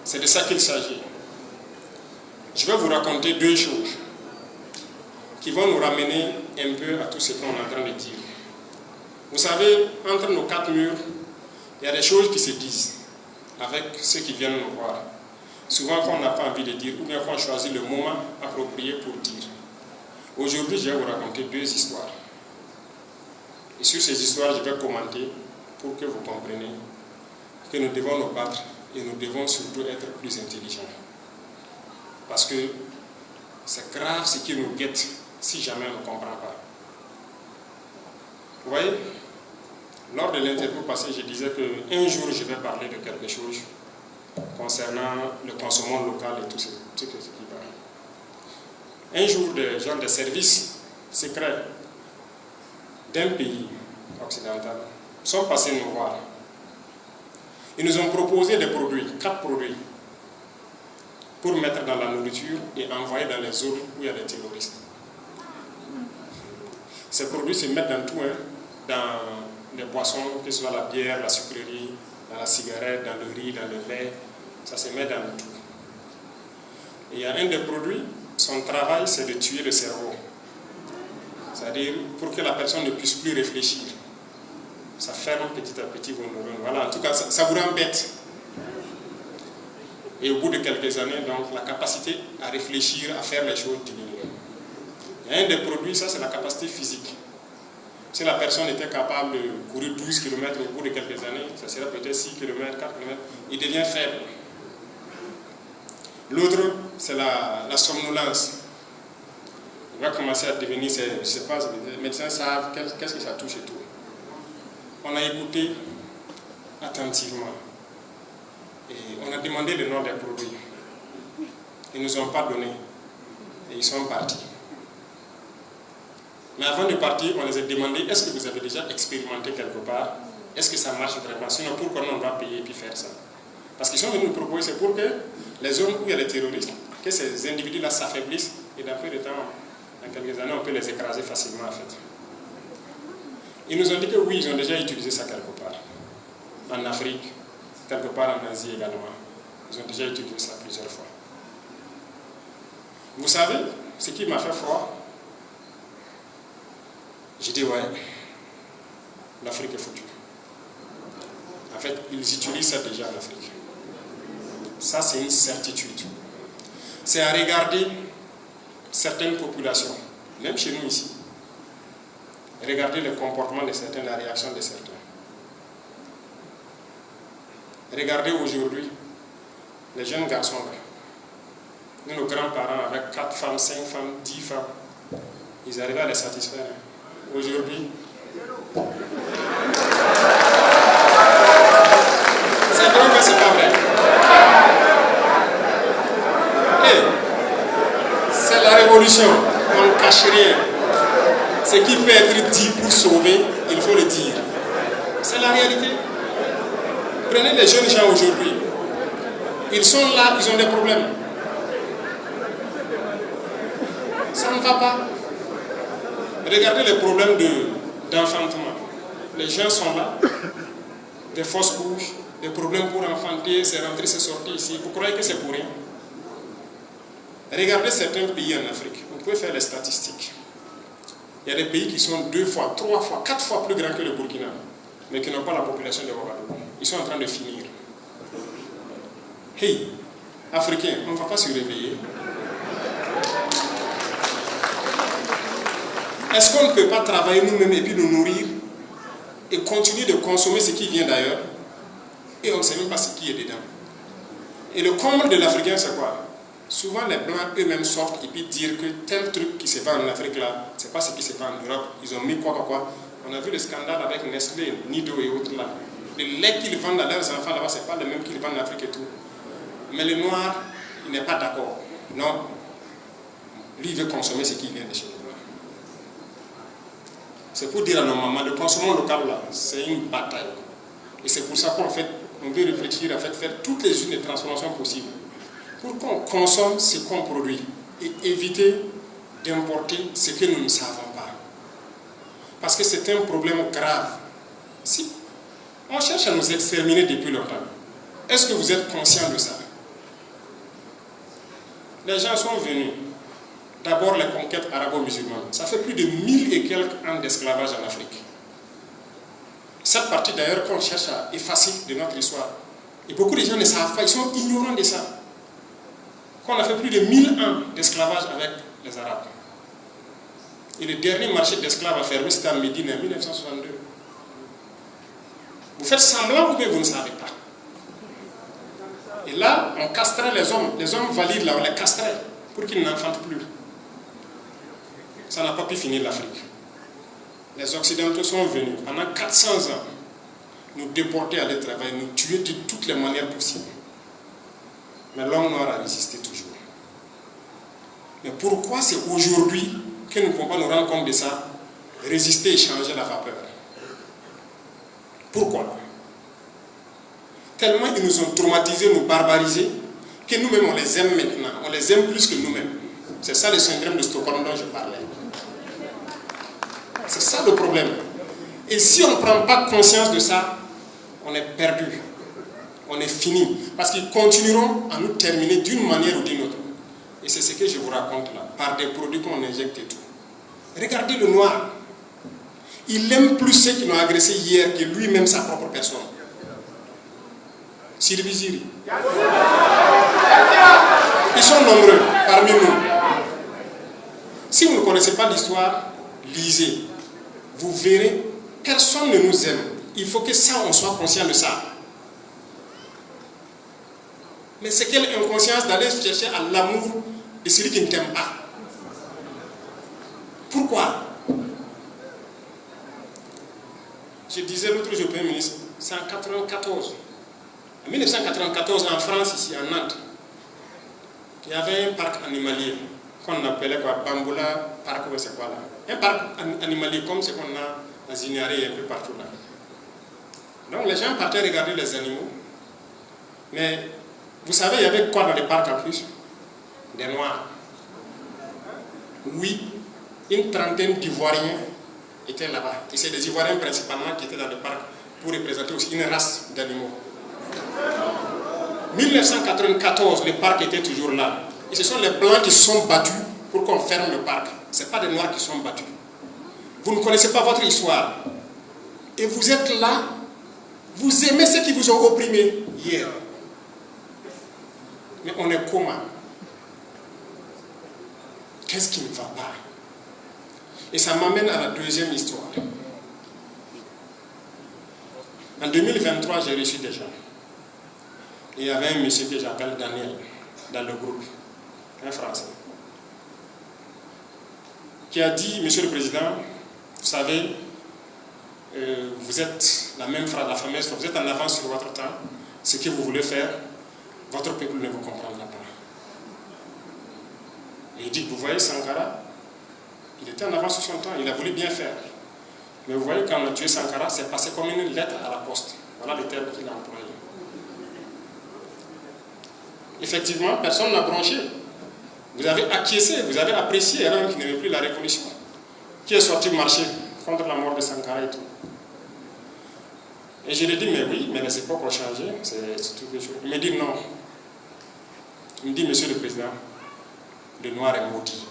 S1: C'est de ça qu'il s'agit. Je vais vous raconter deux choses qui vont nous ramener un peu à tout ce qu'on est en train de dire. Vous savez, entre nos quatre murs, il y a des choses qui se disent avec ceux qui viennent nous voir. Souvent qu'on n'a pas envie de dire, ou bien qu'on choisit le moment approprié pour dire. Aujourd'hui, je vais vous raconter deux histoires. Et sur ces histoires, je vais commenter pour que vous compreniez que nous devons nous battre et nous devons surtout être plus intelligents. Parce que c'est grave ce qui nous guette si jamais on ne comprend pas. Vous voyez, Lors de l'interview passée, je disais qu'un jour, je vais parler de quelque chose concernant le consommation local et tout ce qui va. Un jour, des gens de services secrets d'un pays occidental sont passés nous voir. Ils nous ont proposé des produits, 4 produits, pour mettre dans la nourriture et envoyer dans les zones où il y a des terroristes. Ces produits se mettent dans tout, dans les boissons, que ce soit la bière, la sucrerie, dans la cigarette, dans le riz, dans le lait, ça se met dans tout. Et il y a un des produits, son travail c'est de tuer le cerveau. C'est-à-dire pour que la personne ne puisse plus réfléchir. Ça ferme petit à petit vos neurones. Voilà, en tout cas, ça vous rend bête. Et au bout de quelques années, donc, la capacité à réfléchir, à faire les choses diminue. Il y a un des produits, ça c'est la capacité physique. Si la personne était capable de courir 12 km au bout de quelques années, ça serait peut-être 6 km, 4 km, il devient faible. L'autre, c'est la somnolence. Il va commencer à devenir, je ne sais pas, les médecins savent qu'est-ce que ça touche et tout. On a écouté attentivement et on a demandé le nom des produits. Ils ne nous ont pas donné et ils sont partis. Mais avant de partir, on les a demandé, est-ce que vous avez déjà expérimenté quelque part? Est-ce que ça marche vraiment? Sinon, pourquoi on va payer et puis faire ça? Parce qu'ils sont venus nous proposer, c'est pour que les zones où il y a les terroristes, que ces individus-là s'affaiblissent et dans peu de temps, dans quelques années, on peut les écraser facilement en fait. Ils nous ont dit que oui, ils ont déjà utilisé ça quelque part. En Afrique, quelque part en Asie également. Ils ont déjà utilisé ça plusieurs fois. Vous savez, ce qui m'a fait froid, j'ai dit ouais, l'Afrique est foutue. En fait, ils utilisent ça déjà en Afrique. Ça, c'est une certitude. C'est à regarder certaines populations, même chez nous ici. Regardez le comportement de certains, la réaction de certains. Regardez aujourd'hui les jeunes garçons là. Nous, nos grands-parents, avec 4 femmes, 5 femmes, 10 femmes, ils arrivaient à les satisfaire. Aujourd'hui, c'est vrai que c'est pas vrai. Hey, c'est la révolution, on ne cache rien. Ce qui peut être dit pour sauver, il faut le dire. C'est la réalité. Prenez les jeunes gens aujourd'hui. Ils sont là, ils ont des problèmes. Ça ne va pas. Regardez les problèmes d'enfantement. Les gens sont là, des fausses couches, des problèmes pour enfanter, c'est rentré, c'est sorti ici. Vous croyez que c'est pour rien? Regardez certains pays en Afrique. Vous pouvez faire les statistiques. Il y a des pays qui sont 2 fois, 3 fois, 4 fois plus grands que le Burkina, mais qui n'ont pas la population de Ouagadougou. Ils sont en train de finir. Hey, Africains, on ne va pas se réveiller. Est-ce qu'on ne peut pas travailler nous-mêmes et puis nous nourrir et continuer de consommer ce qui vient d'ailleurs et on ne sait même pas ce qui est dedans? Et le comble de l'Africain, c'est quoi? Souvent, les Blancs eux-mêmes sortent et puis dire que tel truc qui se vend en Afrique là, c'est pas ce qui se vend en Europe. Ils ont mis quoi. On a vu le scandale avec Nestlé, Nido et autres là. Le lait qu'ils vendent à leurs enfants là-bas, c'est pas le même qu'ils vendent en Afrique et tout. Mais le noir, il n'est pas d'accord. Non. Lui, il veut consommer ce qui vient de chez nous. C'est pour dire à nos mamans, le consommation local là, c'est une bataille. Et c'est pour ça qu'on fait, on veut réfléchir à faire toutes les unités de transformation possibles. Pour qu'on consomme ce qu'on produit et éviter d'importer ce que nous ne savons pas. Parce que c'est un problème grave. Si on cherche à nous exterminer depuis longtemps, est-ce que vous êtes conscient de ça? Les gens sont venus. D'abord les conquêtes arabo-musulmanes. Ça fait plus de 1000 et quelques ans d'esclavage en Afrique. Cette partie d'ailleurs qu'on cherche à effacer de notre histoire. Et beaucoup de gens ne savent pas, ils sont ignorants de ça. Qu'on a fait plus de 1000 ans d'esclavage avec les Arabes. Et le dernier marché d'esclaves a fermé, c'était en Médine en 1962. Vous faites semblant ou bien vous ne savez pas. Et là, on castrait les hommes valides là, on les castrait pour qu'ils n'enfantent plus. Ça n'a pas pu finir l'Afrique. Les Occidentaux sont venus pendant 400 ans. nous déporter, aller travailler, nous tuer de toutes les manières possibles. Mais l'homme noir a résisté toujours. Mais pourquoi c'est aujourd'hui que nous ne pouvons pas nous rendre compte de ça, résister et changer la vapeur? Pourquoi? Tellement ils nous ont traumatisés, nous barbarisés, que nous-mêmes on les aime maintenant, on les aime plus que nous-mêmes. C'est ça le syndrome de Stockholm dont je parlais. C'est ça le problème. Et si on ne prend pas conscience de ça, on est perdu. On est fini. Parce qu'ils continueront à nous terminer d'une manière ou d'une autre. Et c'est ce que je vous raconte là, par des produits qu'on injecte et tout. Regardez le noir. Il aime plus ceux qui l'ont agressé hier que lui-même sa propre personne. Sylvie Ziri. Ils sont nombreux parmi nous. Si vous ne connaissez pas l'histoire, lisez. Vous verrez, personne ne nous aime. Il faut que ça, on soit conscient de ça. Mais c'est quelle inconscience d'aller chercher à l'amour de celui qui ne t'aime pas. Pourquoi? Je disais l'autre jour au Premier ministre, c'est en 1994. En 1994, en France, ici, en Nantes, il y avait un parc animalier qu'on appelait quoi, Bamboula, parc, c'est quoi là? Un parc animalier comme ce qu'on a à Zinaré et un peu partout là. Donc les gens partaient regarder les animaux. Mais vous savez, il y avait quoi dans les parcs en plus? Des Noirs. Oui, une trentaine d'Ivoiriens étaient là-bas. Et c'est des Ivoiriens principalement qui étaient dans le parc pour représenter aussi une race d'animaux. 1994, le parc était toujours là. Et ce sont les Blancs qui sont battus pour qu'on ferme le parc. Ce n'est pas des Noirs qui sont battus. Vous ne connaissez pas votre histoire. Et vous êtes là, vous aimez ceux qui vous ont opprimés hier. Mais on est comment? Qu'est-ce qui ne va pas? Et ça m'amène à la deuxième histoire. En 2023, j'ai reçu des gens. Et il y avait un monsieur que j'appelle Daniel dans le groupe, un Français, qui a dit, Monsieur le Président, vous savez, vous êtes la même phrase, la fameuse phrase, vous êtes en avance sur votre temps, ce que vous voulez faire, votre peuple ne vous comprendra pas. Et il dit, vous voyez Sankara, il était en avance sur son temps, il a voulu bien faire. Mais vous voyez, quand on a tué Sankara, c'est passé comme une lettre à la poste. Voilà le terme qu'il a employé. Effectivement, personne n'a branché. Vous avez acquiescé, vous avez apprécié, alors qu'il n'y avait plus la révolution. Qui est sorti marcher contre la mort de Sankara et tout. Et je lui ai dit, mais oui, mais les époques ont changé, c'est tout quelque chose. Il me dit non. Il me dit, Monsieur le Président, le noir est maudit.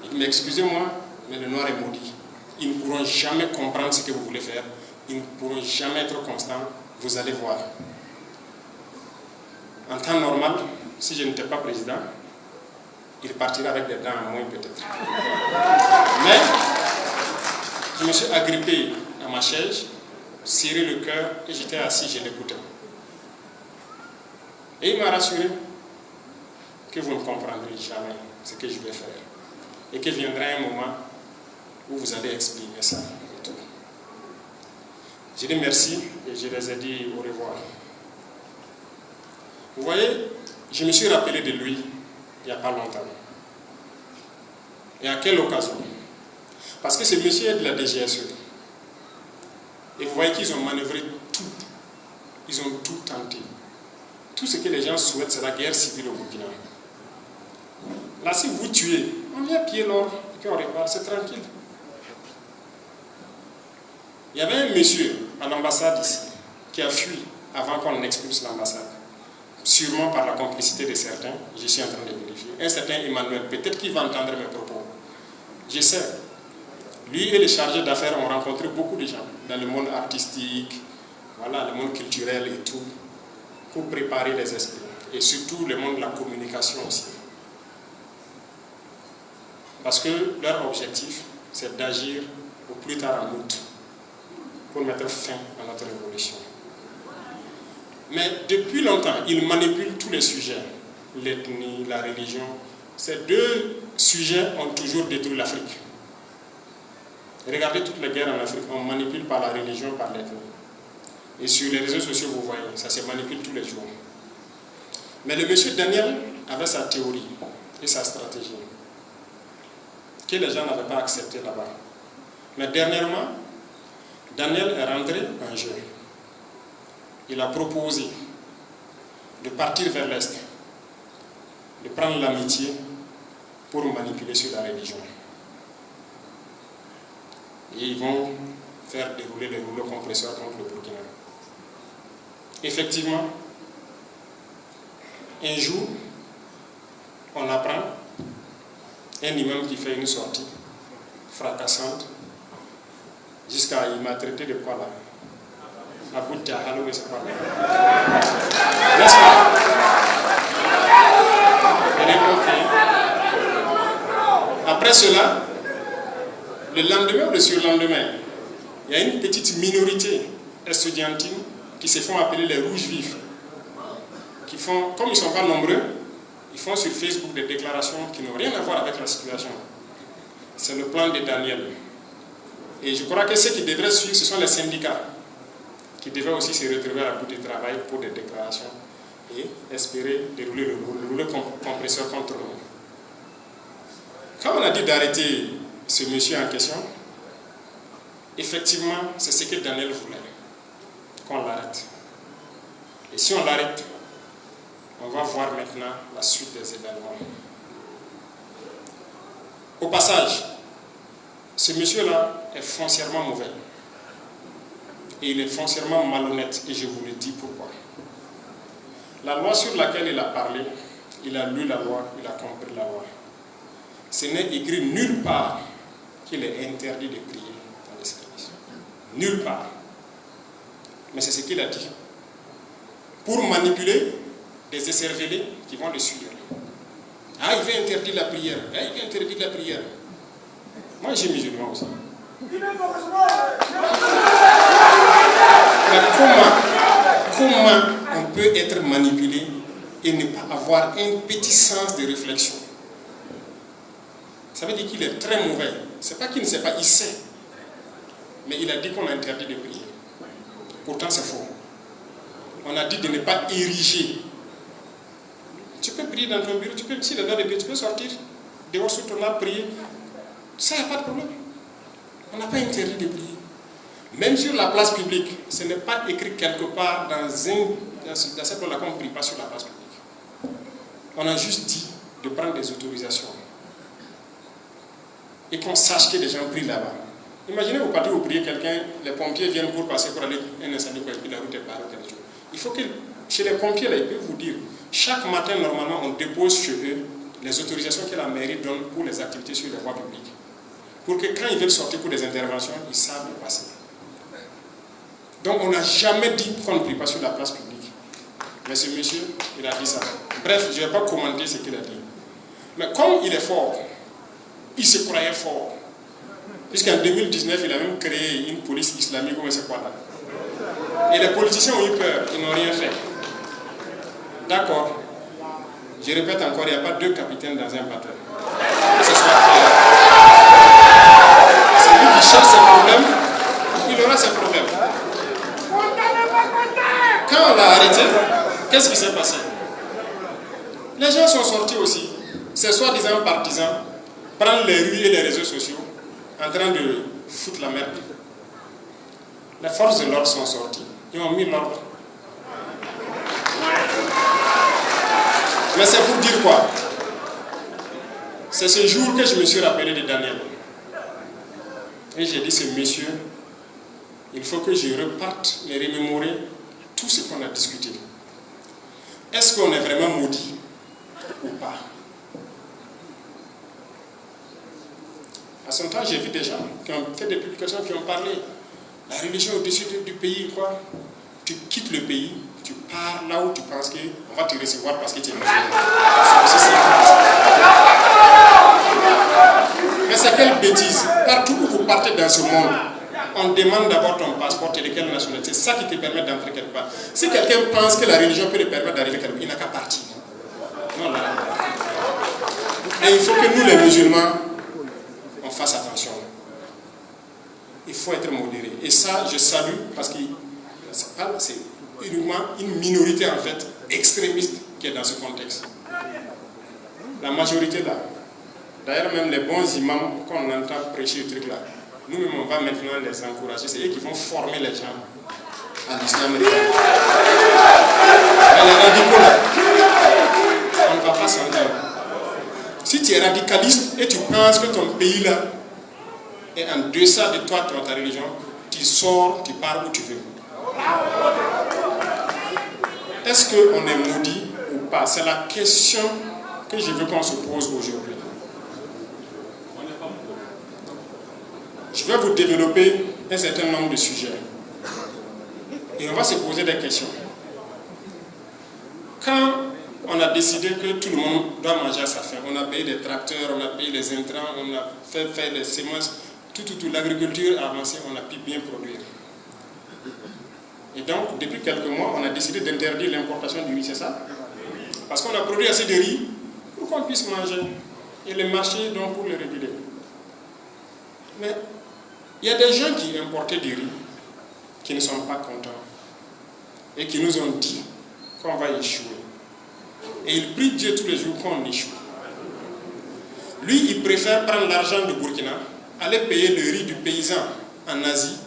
S1: Il me dit, excusez-moi, mais le noir est maudit. Ils ne pourront jamais comprendre ce que vous voulez faire. Ils ne pourront jamais être constants. Vous allez voir. En temps normal, si je n'étais pas président, il partirait avec des dents en moins peut-être. Mais je me suis agrippé à ma chaise, serré le cœur et j'étais assis, je l'écoutais. Et il m'a rassuré que vous ne comprendrez jamais ce que je vais faire. Et qu'il viendra un moment où vous allez exprimer ça. Et tout. J'ai dit merci et je les ai dit au revoir. Vous voyez, je me suis rappelé de lui il n'y a pas longtemps. Et à quelle occasion? Parce que ce monsieur est de la DGSE. Et vous voyez qu'ils ont manœuvré tout. Ils ont tout tenté. Tout ce que les gens souhaitent, c'est la guerre civile au Burkina. Là, si vous tuez, on vient piller l'or et puis on repart, c'est tranquille. Il y avait un monsieur à l'ambassade ici qui a fui avant qu'on expulse l'ambassade. Sûrement par la complicité de certains, je suis en train de vérifier. Un certain Emmanuel, peut-être qu'il va entendre mes propos. Je sais. Lui et les chargés d'affaires ont rencontré beaucoup de gens dans le monde artistique, voilà, le monde culturel et tout, pour préparer les esprits. Et surtout le monde de la communication aussi. Parce que leur objectif, c'est d'agir au plus tard en août pour mettre fin à notre révolution. Mais depuis longtemps, ils manipulent tous les sujets. L'ethnie, la religion. Ces deux sujets ont toujours détruit l'Afrique. Regardez toutes les guerres en Afrique, on manipule par la religion, par l'ethnie. Et sur les réseaux sociaux, vous voyez, ça se manipule tous les jours. Mais le monsieur Daniel avait sa théorie et sa stratégie, que les gens n'avaient pas accepté là-bas. Mais dernièrement, Daniel est rentré en jeu. Il a proposé de partir vers l'Est, de prendre l'amitié pour manipuler sur la religion. Et ils vont faire dérouler les rouleaux compresseurs contre le Burkina. Effectivement, un jour, on apprend un imam qui fait une sortie fracassante jusqu'à il m'a traité de quoi là? Abu Jahal, mais c'est quoi là? N'est-ce pas? Après cela, le lendemain ou le surlendemain, il y a une petite minorité estudiantine qui se font appeler les rouges vifs, qui font, comme ils ne sont pas nombreux, ils font sur Facebook des déclarations qui n'ont rien à voir avec la situation. C'est le plan de Daniel. Et je crois que ceux qui devraient suivre, ce sont les syndicats, qui devraient aussi se retrouver à bout de travail pour des déclarations et espérer dérouler le rouleau compresseur contre nous. Quand on a dit d'arrêter ce monsieur en question, effectivement, c'est ce que Daniel voulait, qu'on l'arrête. Et si on l'arrête, on va voir maintenant la suite des événements. Au passage, ce monsieur-là est foncièrement mauvais. Et il est foncièrement malhonnête, et je vous le dis pourquoi. La loi sur laquelle il a parlé, il a lu la loi, il a compris la loi. Ce n'est écrit nulle part qu'il est interdit de prier dans les services. Nulle part. Mais c'est ce qu'il a dit. Pour manipuler des écervelés qui vont le suivre. Ah, il veut interdire la prière. Ah, il veut interdire la prière. Moi, j'ai musulman aussi. Mais comment on peut être manipulé et ne pas avoir un petit sens de réflexion? Ça veut dire qu'il est très mauvais. Ce n'est pas qu'il ne sait pas, il sait. Mais il a dit qu'on a interdit de prier. Pourtant, c'est faux. On a dit de ne pas ériger. Tu peux prier dans ton bureau, tu peux, si le de tu peux sortir dehors sur ton arbre, prier. Ça, il n'y a pas de problème. On n'a pas interdit de prier. Même sur la place publique, ce n'est pas écrit quelque part dans cette loi-là qu'on ne prie pas sur la place publique. On a juste dit de prendre des autorisations. Et qu'on sache que les gens prient là-bas. Imaginez, vous partez, vous priez quelqu'un, les pompiers viennent pour passer pour aller un incendie, et puis la route est barrée quelque chose. Il faut que, chez les pompiers, là, ils peuvent vous dire, chaque matin, normalement, on dépose chez eux les autorisations que la mairie donne pour les activités sur les voies publiques. Pour que quand ils veulent sortir pour des interventions, ils savent le passer. Donc, on n'a jamais dit qu'on ne prie pas sur la place publique. Mais ce monsieur, il a dit ça. Bref, je ne vais pas commenter ce qu'il a dit. Mais comme il est fort, il se croyait fort. Puisqu'en 2019, il a même créé une police islamique, comme c'est quoi là. Et les politiciens ont eu peur, ils n'ont rien fait. D'accord. Je répète encore, il n'y a pas deux capitaines dans un bateau. Que ce soit clair. Celui qui cherche ses problèmes, il aura ses problèmes. Quand on l'a arrêté, qu'est-ce qui s'est passé? Les gens sont sortis aussi. Ces soi-disant partisans prennent les rues et les réseaux sociaux en train de foutre la merde. Les forces de l'ordre sont sorties. Ils ont mis l'ordre. Mais c'est pour dire quoi? C'est ce jour que je me suis rappelé de Daniel. Et j'ai dit, ce monsieur, il faut que je reparte et remémorer tout ce qu'on a discuté. Est-ce qu'on est vraiment maudit ou pas? À son temps, j'ai vu des gens qui ont fait des publications, qui ont parlé. La religion au-dessus du pays, quoi. Tu quittes le pays, tu pars là où tu penses qu'on va te recevoir parce que tu es musulman. Mais c'est quelle bêtise. Partout où vous partez dans ce monde, on demande d'abord ton passeport et de quelle nationalité. C'est ça qui te permet d'entrer quelque part. Si quelqu'un pense que la religion peut lui permettre d'arriver quelque part, il n'a qu'à partir. Non, là. Et il faut que nous, les musulmans, on fasse attention. faut être modéré. Et ça, je salue parce que c'est uniquement une minorité en fait extrémiste qui est dans ce contexte. La majorité là, d'ailleurs même les bons imams qu'on entend prêcher le truc là, nous-mêmes on va maintenant les encourager, c'est eux qui vont former les gens à l'islam. Mais les radicaux là, on ne va pas s'entendre. Si tu es radicaliste et tu penses que ton pays là est en deçà de toi, de ta religion, tu sors, tu pars où tu veux. Est-ce qu'on est maudit ou pas? C'est la question que je veux qu'on se pose aujourd'hui. Je vais vous développer un certain nombre de sujets. Et on va se poser des questions. Quand on a décidé que tout le monde doit manger à sa faim, on a payé des tracteurs, on a payé les intrants, on a fait faire des semences, tout, l'agriculture a avancé, on a pu bien produire. Et donc, depuis quelques mois, on a décidé d'interdire l'importation du riz, c'est ça? Parce qu'on a produit assez de riz pour qu'on puisse manger. Et le marché, donc, pour le réguler. Mais il y a des gens qui importaient du riz, qui ne sont pas contents, et qui nous ont dit qu'on va échouer. Et ils prient Dieu tous les jours qu'on échoue. Lui, il préfère prendre l'argent du Burkina, aller payer le riz du paysan en Asie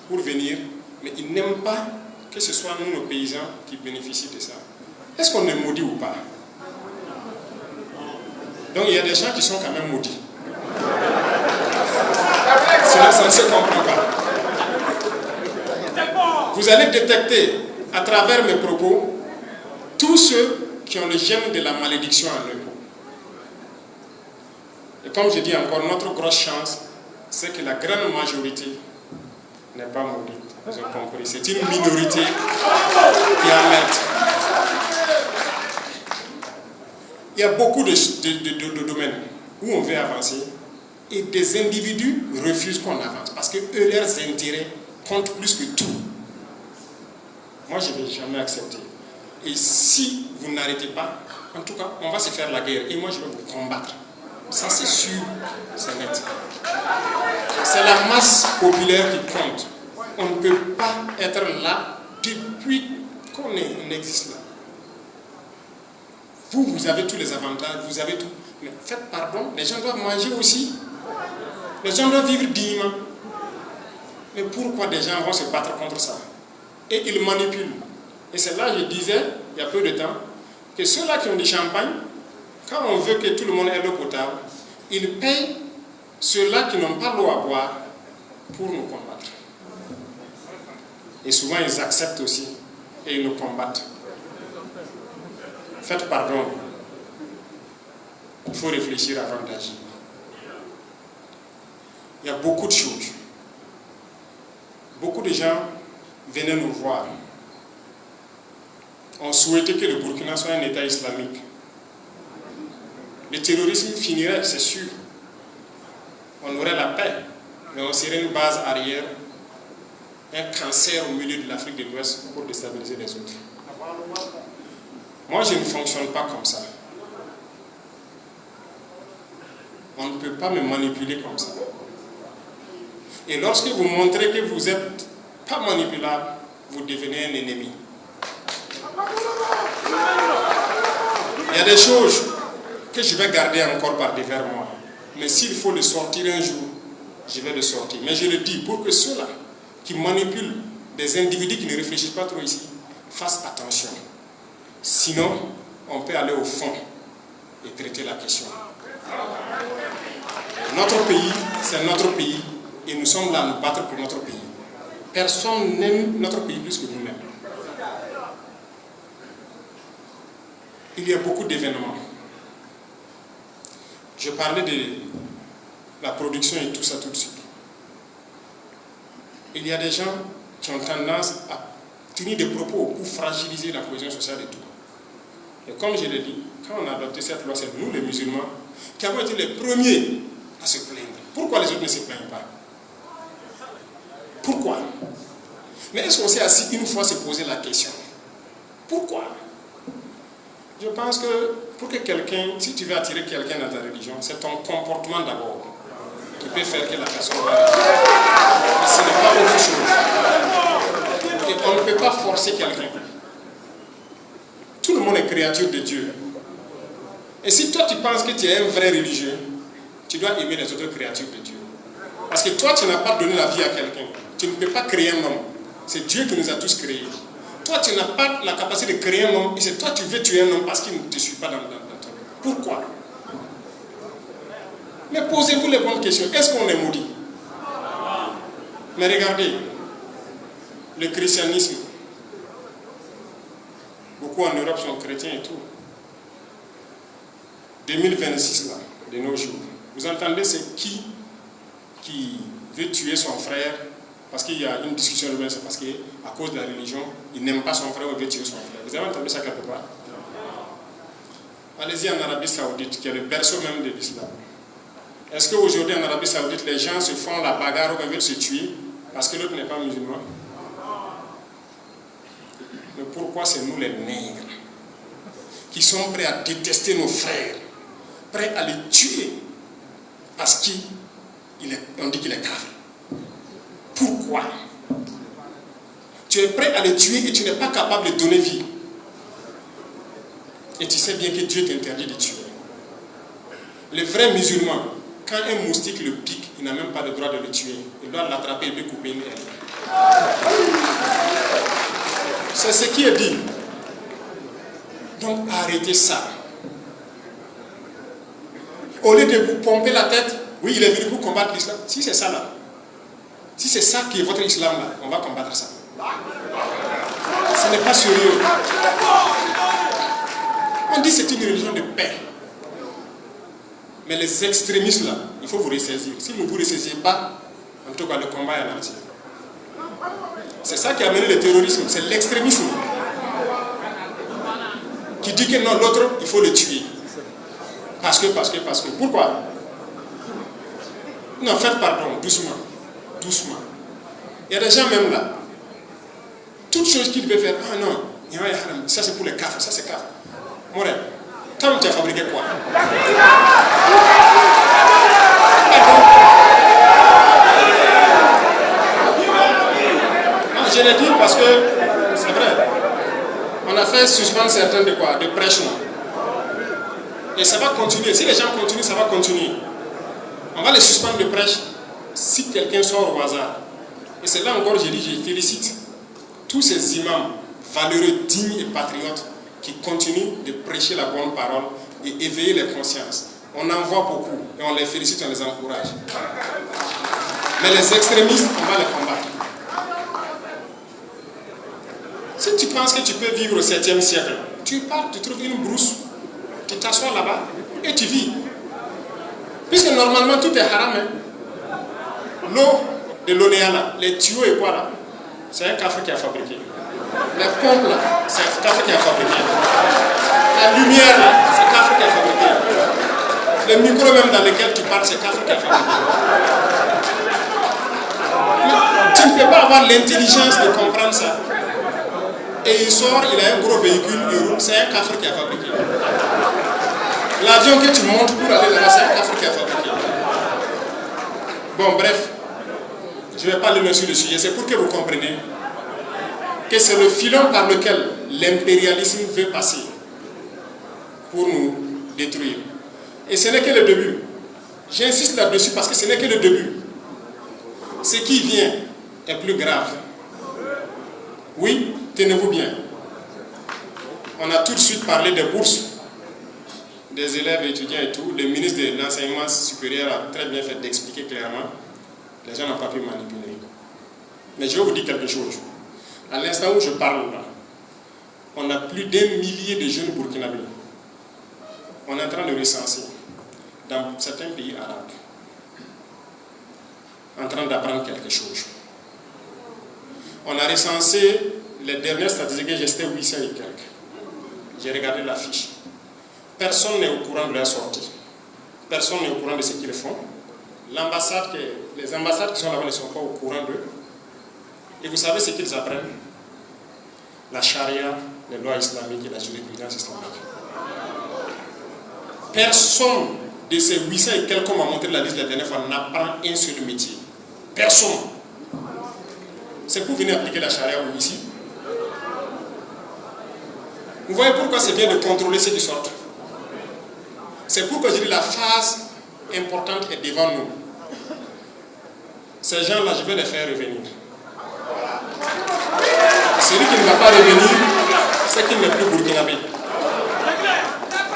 S1: pour venir, mais il n'aime pas que ce soit nous, nos paysans, qui bénéficient de ça. Est-ce qu'on est maudit ou pas? Donc il y a des gens qui sont quand même maudits. Sinon, ça ne se comprend pas. Vous allez détecter à travers mes propos tous ceux qui ont le gène de la malédiction en eux. Et comme je dis encore, notre grosse chance, c'est que la grande majorité n'est pas maudite. Vous avez compris. C'est une minorité qui en met. Il y a beaucoup de domaines où on veut avancer et des individus refusent qu'on avance parce que eux, leurs intérêts comptent plus que tout. Moi, je ne vais jamais accepter. Et si vous n'arrêtez pas, en tout cas, on va se faire la guerre et moi, je vais vous combattre. Ça, c'est sûr, c'est net. C'est la masse populaire qui compte. On ne peut pas être là depuis qu'on existe là. Vous avez tous les avantages, vous avez tout. Mais faites pardon, les gens doivent manger aussi. Les gens doivent vivre dignement. Mais pourquoi des gens vont se battre contre ça? Et ils manipulent. Et c'est là que je disais, il y a peu de temps, que ceux-là qui ont du champagne, quand on veut que tout le monde ait l'eau potable, ils payent ceux-là qui n'ont pas l'eau à boire pour nous combattre. Et souvent, ils acceptent aussi et ils nous combattent. Faites pardon. Il faut réfléchir avant d'agir. Il y a beaucoup de choses. Beaucoup de gens venaient nous voir. On souhaitait que le Burkina soit un État islamique. Le terrorisme finirait, c'est sûr. On aurait la paix, mais on serait une base arrière, un cancer au milieu de l'Afrique de l'Ouest pour déstabiliser les autres. Moi, je ne fonctionne pas comme ça. On ne peut pas me manipuler comme ça. Et lorsque vous montrez que vous n'êtes pas manipulable, vous devenez un ennemi. Il y a des choses que je vais garder encore par devers moi. Mais s'il faut le sortir un jour, je vais le sortir. Mais je le dis pour que ceux-là qui manipulent des individus qui ne réfléchissent pas trop ici fassent attention. Sinon, on peut aller au fond et traiter la question. Notre pays, c'est notre pays et nous sommes là à nous battre pour notre pays. Personne n'aime notre pays plus que nous-mêmes. Il y a beaucoup d'événements. Je parlais de la production et tout ça tout de suite. Il y a des gens qui ont tendance à tenir des propos pour fragiliser la cohésion sociale et tout. Et comme je l'ai dit, quand on a adopté cette loi, c'est nous les musulmans qui avons été les premiers à se plaindre. Pourquoi les autres ne se plaignent pas? Pourquoi? Mais est-ce qu'on s'est assis une fois se poser la question? Pourquoi? Je pense que pour que quelqu'un, si tu veux attirer quelqu'un dans ta religion, c'est ton comportement d'abord. qui peut faire que la personne va rester. Mais ce n'est pas autre chose. Et on ne peut pas forcer quelqu'un. Tout le monde est créature de Dieu. Et si toi tu penses que tu es un vrai religieux, tu dois aimer les autres créatures de Dieu. Parce que toi tu n'as pas donné la vie à quelqu'un. Tu ne peux pas créer un homme. C'est Dieu qui nous a tous créés. Toi tu n'as pas la capacité de créer un homme et c'est toi tu veux tuer un homme parce qu'il ne te suit pas dans ton. Pourquoi? Mais posez-vous les bonnes questions. Est-ce qu'on est maudit? Mais regardez, le christianisme, beaucoup en Europe sont chrétiens et tout. 2026 là, de nos jours, vous entendez c'est qui veut tuer son frère parce qu'il y a une discussion de c'est parce qu'à cause de la religion, il n'aime pas son frère ou veut tuer son frère. Vous avez entendu ça quelque part? Allez-y en Arabie Saoudite, qui est le berceau même de l'islam. Est-ce qu'aujourd'hui en Arabie Saoudite, les gens se font la bagarre ou veulent se tuer parce que l'autre n'est pas musulman? Mais pourquoi c'est nous les nègres qui sommes prêts à détester nos frères, prêts à les tuer parce qu'on dit qu'il est kafir? Pourquoi? Tu es prêt à les tuer et tu n'es pas capable de donner vie. Et tu sais bien que Dieu t'interdit de tuer. Le vrai musulman, quand un moustique le pique, il n'a même pas le droit de le tuer. Il doit l'attraper et lui couper une aile. C'est ce qui est dit. Donc arrêtez ça. Au lieu de vous pomper la tête, oui, il est venu pour combattre l'islam. Si c'est ça là, si c'est ça qui est votre islam là, on va combattre ça. Ce n'est pas sérieux. On dit que c'est une religion de paix. Mais les extrémistes là, il faut vous ressaisir. Si vous ne vous ressaisissez pas, en tout cas le combat est entier. C'est ça qui a amené le terrorisme, c'est l'extrémisme. Qui dit que non, l'autre, il faut le tuer. Parce que. Pourquoi? Non, faites pardon, doucement. Doucement. Il y a des gens même là. Toute chose qu'il veut faire, ah non, ça c'est pour les cafres, ça c'est cafre. Morel, toi tu as fabriqué quoi? Non, je l'ai dit parce que c'est vrai. On a fait suspendre certains de quoi? De prêches. Et ça va continuer. Si les gens continuent, ça va continuer. On va les suspendre de prêche si quelqu'un sort au hasard. Et c'est là encore, je félicite tous ces imams valeureux, dignes et patriotes qui continuent de prêcher la bonne parole et éveiller les consciences. On en voit beaucoup et on les félicite, on les encourage. Mais les extrémistes, on va les combattre. Si tu penses que tu peux vivre au 7e siècle, tu pars, tu trouves une brousse, tu t'assois là-bas et tu vis. Puisque normalement tout est haram. Hein. L'eau de l'Onéa là, les tuyaux et quoi là, c'est un café qui a fabriqué. Les pompes là, c'est un café qui a fabriqué. La lumière là, c'est un café qui a fabriqué. Les micros même dans lesquels tu parles, c'est un café qui a fabriqué. Mais tu ne peux pas avoir l'intelligence de comprendre ça. Et il sort, il a un gros véhicule, il roule, c'est un café qui a fabriqué. L'avion que tu montes pour aller là-bas, c'est un café qui a fabriqué. Bon, bref, je ne vais pas aller sur le sujet, c'est pour que vous compreniez que c'est le filon par lequel l'impérialisme veut passer pour nous détruire. Et ce n'est que le début. J'insiste là-dessus parce que ce n'est que le début. Ce qui vient est plus grave. Oui, tenez-vous bien. On a tout de suite parlé des bourses des élèves, étudiants et tout. Le ministre de l'enseignement supérieur a très bien fait d'expliquer clairement. Les gens n'ont pas pu manipuler. Mais je vais vous dire quelque chose. À l'instant où je parle là, on a plus d'1 millier de jeunes burkinabés. On est en train de recenser dans certains pays arabes. En train d'apprendre quelque chose. On a recensé les dernières statistiques, j'étais 800 et quelques. J'ai regardé la fiche. Personne n'est au courant de leur sortie. Personne n'est au courant de ce qu'ils font. Les ambassades qui sont là-bas ne sont pas au courant d'eux. Et vous savez ce qu'ils apprennent? La charia, les lois islamiques et la jurisprudence islamique. Personne de ces 800 et quelques qu'on m'a montré la liste la dernière fois, n'apprend un seul métier. Personne. C'est pour venir appliquer la charia ici. Vous voyez pourquoi c'est bien de contrôler ceux qui sortent. C'est pourquoi je dis la phase importante est devant nous. Ces gens-là, je vais les faire revenir. Celui qui ne va pas revenir, c'est qu'il n'est plus burkinabé.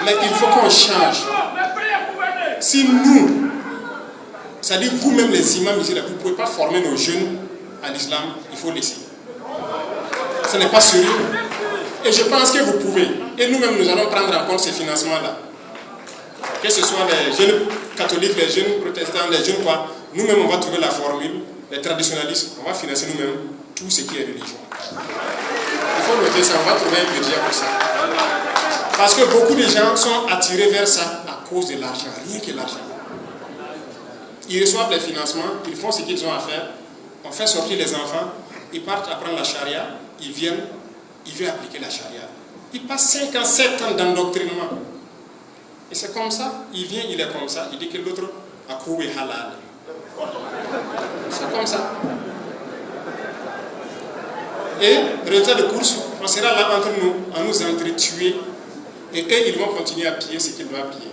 S1: Mais il faut qu'on change. Si nous, c'est-à-dire vous-même les imams ici, vous ne pouvez pas former nos jeunes à l'islam, il faut laisser. Ce n'est pas sérieux. Et je pense que vous pouvez. Et nous-mêmes, nous allons prendre en compte ces financements-là. Que ce soit les jeunes catholiques, les jeunes protestants, les jeunes quoi, nous-mêmes, on va trouver la formule, les traditionalistes, on va financer nous-mêmes tout ce qui est religion. Il faut noter ça, on va trouver un budget pour ça. Parce que beaucoup de gens sont attirés vers ça à cause de l'argent, rien que l'argent. Ils reçoivent les financements, ils font ce qu'ils ont à faire, on fait sortir les enfants, ils partent apprendre la charia, ils viennent, ils veulent appliquer la charia. Ils passent 5 ans, 7 ans d'endoctrinement. Et c'est comme ça, il vient, il est comme ça, il dit que l'autre a couru halal. C'est comme ça. Et, résultat de course, on sera là entre nous, à nous entretuer, et eux, ils vont continuer à piller ce qu'ils doivent piller.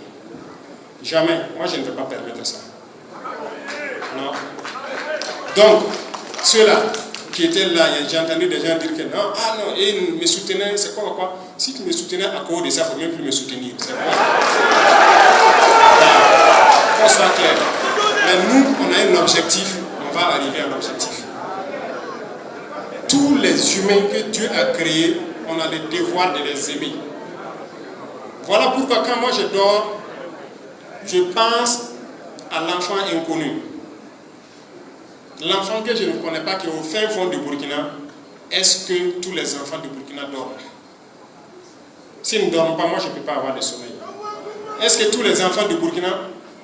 S1: Jamais. Moi, je ne vais pas permettre ça. Non. Donc, ceux-là qui étaient là, j'ai entendu des gens dire que non, ah non, et ils me soutenaient, c'est quoi? Si tu me soutenais à cause de ça, il ne faut même plus me soutenir. C'est quoi? Qu'on soit clair. Mais nous, on a un objectif, on va arriver à l'objectif. Tous les humains que Dieu a créés, on a le devoir de les aimer. Voilà pourquoi quand moi je dors, je pense à l'enfant inconnu. L'enfant que je ne connais pas, qui est au fin fond du Burkina, est-ce que tous les enfants du Burkina dorment? S'ils ne dorment pas, moi je ne peux pas avoir de sommeil. Est-ce que tous les enfants du Burkina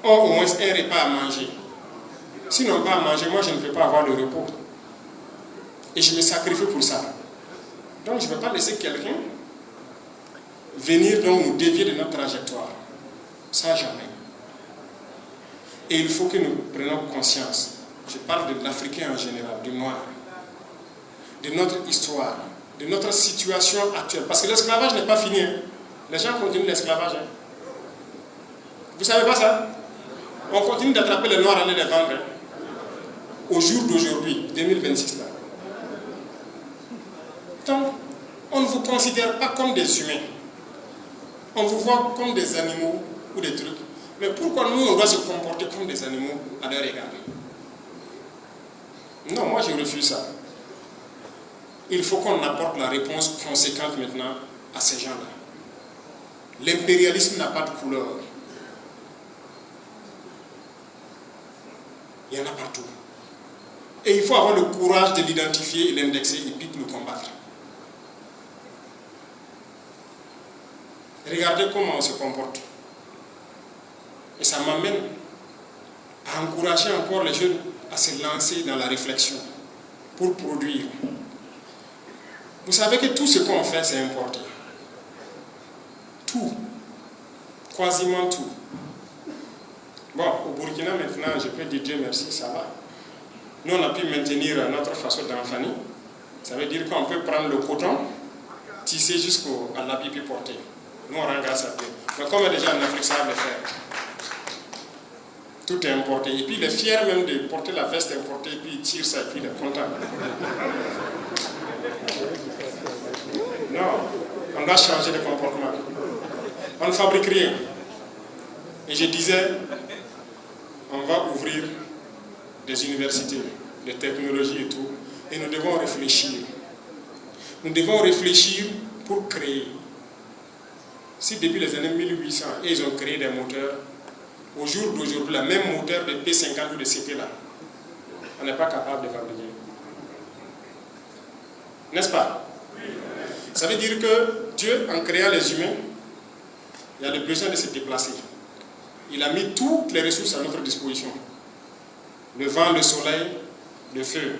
S1: ont au moins un repas à manger? S'ils n'ont pas à manger, moi je ne peux pas avoir le repos. Et je me sacrifie pour ça. Donc je ne vais pas laisser quelqu'un venir donc nous dévier de notre trajectoire. Ça jamais. Et il faut que nous prenions conscience. Je parle de l'Africain en général, du noir, de notre histoire, de notre situation actuelle. Parce que l'esclavage n'est pas fini. Hein. Les gens continuent l'esclavage. Hein. Vous ne savez pas ça? On continue d'attraper les noirs et aller les vendre. Hein. Au jour d'aujourd'hui, 2026 là. Donc, on ne vous considère pas comme des humains. On vous voit comme des animaux ou des trucs. Mais pourquoi nous, on doit se comporter comme des animaux à leur égard? Non, moi je refuse ça. Il faut qu'on apporte la réponse conséquente maintenant à ces gens-là. L'impérialisme n'a pas de couleur. Il y en a partout. Et il faut avoir le courage de l'identifier et l'indexer et puis de le combattre. Regardez comment on se comporte. Et ça m'amène à encourager encore les jeunes à se lancer dans la réflexion pour produire. Vous savez que tout ce qu'on fait, c'est importé. Tout. Quasiment tout. Bon, au Burkina maintenant, je peux dire Dieu merci, ça va. Nous, on a pu maintenir notre façon d'enfanner. Ça veut dire qu'on peut prendre le coton, tisser jusqu'à l'habit puis porter. Nous, on rend grâce à Dieu. Mais comme déjà en Afrique, ça va le faire. Tout est importé. Et puis, il est fier même de porter la veste importée, et puis il tire ça, et puis il est content. Non, on doit changer de comportement. On ne fabrique rien. Et je disais, on va ouvrir des universités, des technologies et tout, et nous devons réfléchir. Nous devons réfléchir pour créer. Si depuis les années 1800, ils ont créé des moteurs, au jour d'aujourd'hui, le même moteur de P50 ou de CP là, on n'est pas capable de fabriquer. N'est-ce pas? Ça veut dire que Dieu, en créant les humains, il a le besoin de se déplacer. Il a mis toutes les ressources à notre disposition. Le vent, le soleil, le feu,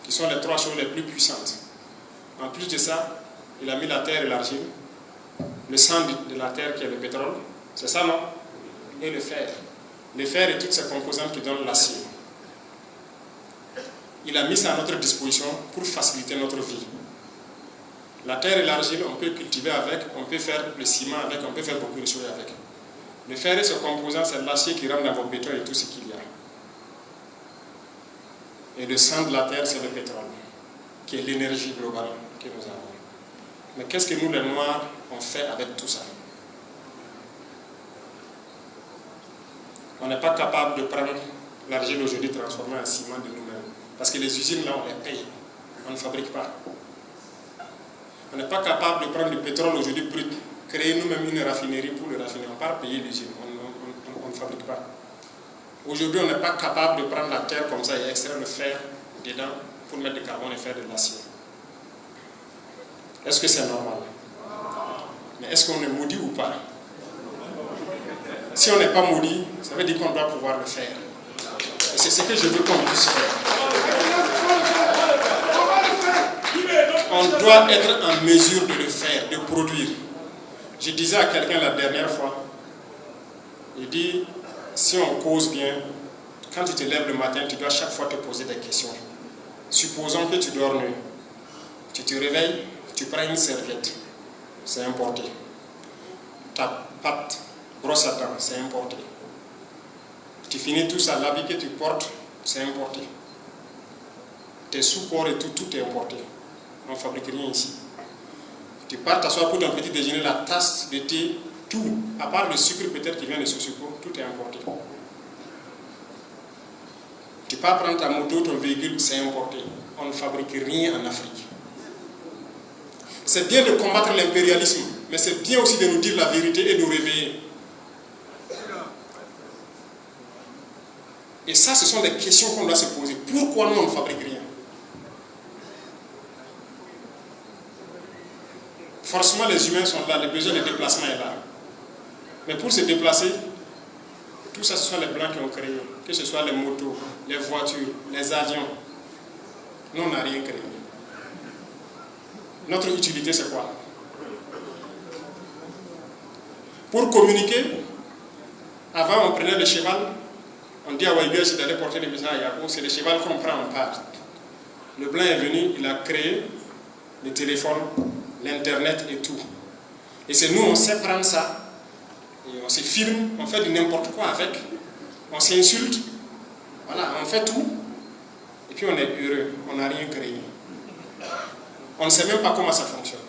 S1: qui sont les trois choses les plus puissantes. En plus de ça, il a mis la terre et l'argile, le sang de la terre qui est le pétrole. C'est ça, non? et le fer. Le fer et toutes ses composantes qui donnent l'acier. Il a mis ça à notre disposition pour faciliter notre vie. La terre et l'argile, on peut cultiver avec, on peut faire le ciment avec, on peut faire beaucoup de choses avec. Le fer et ses composants, c'est l'acier qui rentre dans vos bétons et tout ce qu'il y a. Et le sang de la terre, c'est le pétrole, qui est l'énergie globale que nous avons. Mais qu'est-ce que nous, les Noirs, on fait avec tout ça? On n'est pas capable de prendre l'argile aujourd'hui transformée en ciment de nous-mêmes. Parce que les usines, là, on les paye. On ne fabrique pas. On n'est pas capable de prendre du pétrole aujourd'hui brut, créer nous-mêmes une raffinerie pour le raffiner. On ne part payer l'usine. On ne fabrique pas. Aujourd'hui, on n'est pas capable de prendre la terre comme ça et extraire le fer dedans pour mettre du carbone et faire de l'acier. Est-ce que c'est normal? Mais est-ce qu'on est maudit ou pas? Si on n'est pas maudit, ça veut dire qu'on doit pouvoir le faire. Et c'est ce que je veux qu'on puisse faire. On doit être en mesure de le faire, de produire. Je disais à quelqu'un la dernière fois, il dit, si on cause bien, quand tu te lèves le matin, tu dois chaque fois te poser des questions. Supposons que tu dors nu. Tu te réveilles, tu prends une serviette, c'est importé. Ta pâte, brosse à dents, c'est importé. Tu finis tout ça, l'habit que tu portes, c'est importé. Tes sous-corps et tout, tout est importé. On ne fabrique rien ici. Tu pars t'asseoir pour ton petit déjeuner, la tasse de thé, tout, à part le sucre peut-être qui vient de ce sucre, tout est importé. Tu pars prendre ta moto, ton véhicule, c'est importé. On ne fabrique rien en Afrique. C'est bien de combattre l'impérialisme, mais c'est bien aussi de nous dire la vérité et de nous réveiller. Et ça, ce sont des questions qu'on doit se poser. Pourquoi nous, on ne fabrique rien? Forcément, les humains sont là, le besoin de déplacement est là. Mais pour se déplacer, tout ça, ce sont les Blancs qui ont créé. Que ce soit les motos, les voitures, les avions. Nous, on n'a rien créé. Notre utilité, c'est quoi? Pour communiquer, avant, on prenait le cheval. On dit à Waïbia, c'est d'aller porter les messages à Yako. C'est le cheval qu'on prend en part. Le Blanc est venu, il a créé le téléphone, l'Internet et tout. Et c'est nous, on sait prendre ça. Et on se filme, on fait du n'importe quoi avec. On s'insulte. Voilà, on fait tout. Et puis on est heureux. On n'a rien créé. On ne sait même pas comment ça fonctionne.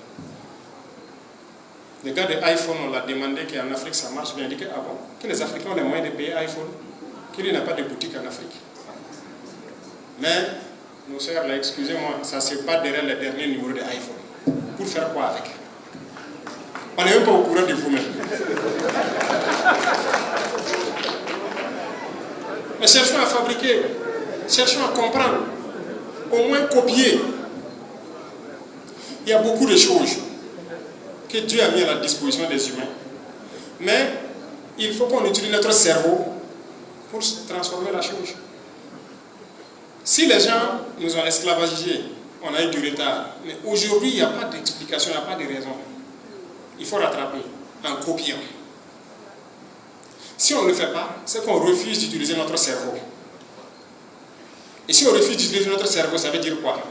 S1: Le gars de iPhone, on l'a demandé qu'en Afrique ça marche bien. Il dit que, ah bon, que les Africains ont les moyens de payer iPhone, qu'il n'y a pas de boutique en Afrique. Mais, nos sœurs, là, excusez-moi, ça ne se bat derrière les derniers numéros de iPhone. Pour faire quoi avec? On n'est même pas au courant de vous-même. Mais cherchons à fabriquer, cherchons à comprendre, au moins copier. Il y a beaucoup de choses que Dieu a mis à la disposition des humains. Mais il faut qu'on utilise notre cerveau pour transformer la chose. Si les gens nous ont esclavagisés, on a eu du retard. Mais aujourd'hui, il n'y a pas d'explication, il n'y a pas de raison. Il faut rattraper en copiant. Si on ne le fait pas, c'est qu'on refuse d'utiliser notre cerveau. Et si on refuse d'utiliser notre cerveau, ça veut dire quoi?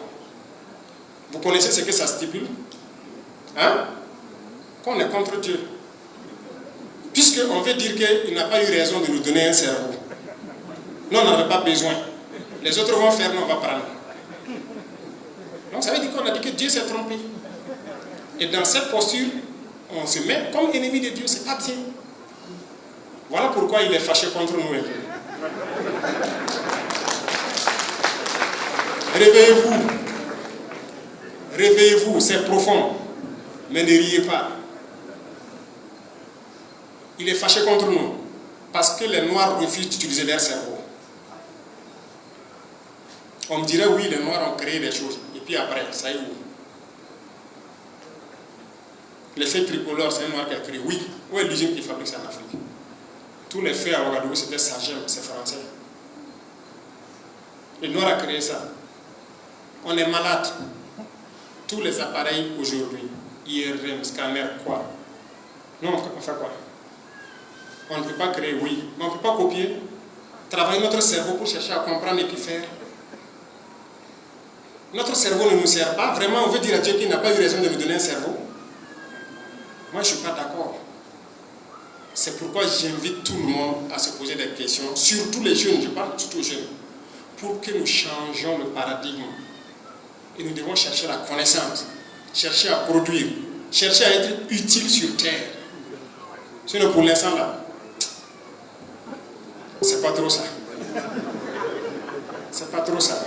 S1: Vous connaissez ce que ça stipule? Hein? Qu'on est contre Dieu. Puisqu'on veut dire qu'il n'a pas eu raison de nous donner un cerveau. Nous, on n'en avait pas besoin. Les autres vont faire, nous, on va prendre. Donc ça veut dire qu'on a dit que Dieu s'est trompé. Et dans cette posture, on se met comme ennemi de Dieu, c'est pas bien. Voilà pourquoi il est fâché contre nous. Réveillez-vous. Réveillez-vous, c'est profond. Mais ne riez pas. Il est fâché contre nous. Parce que les Noirs refusent d'utiliser leur cerveau. On me dirait, oui, les Noirs ont créé des choses. Et puis après, ça y est où? L'effet tricolore, c'est un Noir qui a créé. Oui. Où est l'usine qui fabrique ça en Afrique? Tous les faits à Ouagadougou, c'était Sagem, c'est français. Le Noir a créé ça. On est malade. Tous les appareils aujourd'hui, IRM, scanner, quoi? Non, on fait quoi? On ne peut pas créer, oui, mais on ne peut pas copier. Travailler notre cerveau pour chercher à comprendre et puis faire. Notre cerveau ne nous sert pas. Vraiment, on veut dire à Dieu qu'il n'a pas eu raison de nous donner un cerveau. Moi, je ne suis pas d'accord. C'est pourquoi j'invite tout le monde à se poser des questions, surtout les jeunes, je parle surtout aux jeunes, pour que nous changions le paradigme. Et nous devons chercher la connaissance, chercher à produire, chercher à être utile sur terre. Sinon, pour l'instant, là, c'est pas trop ça. C'est pas trop ça.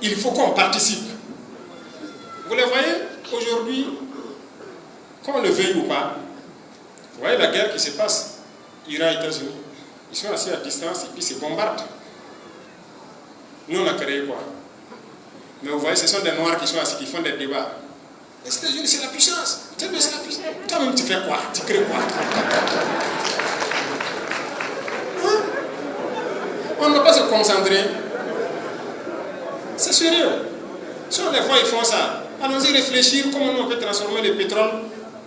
S1: Il faut qu'on participe. Vous les voyez, aujourd'hui, qu'on le veuille ou pas, vous voyez la guerre qui se passe, Iran-États-Unis. Ils sont assis à distance et puis se bombardent. Nous, on a créé quoi? Mais vous voyez, ce sont des Noirs qui sont assis, qui font des débats. Les États-Unis, c'est la puissance. C'est la puissance. Toi-même, tu fais quoi? Tu crées quoi? Hein? On ne va pas se concentrer. C'est sérieux. Si on les voit, ils font ça. Allons-y réfléchir comment on peut transformer le pétrole,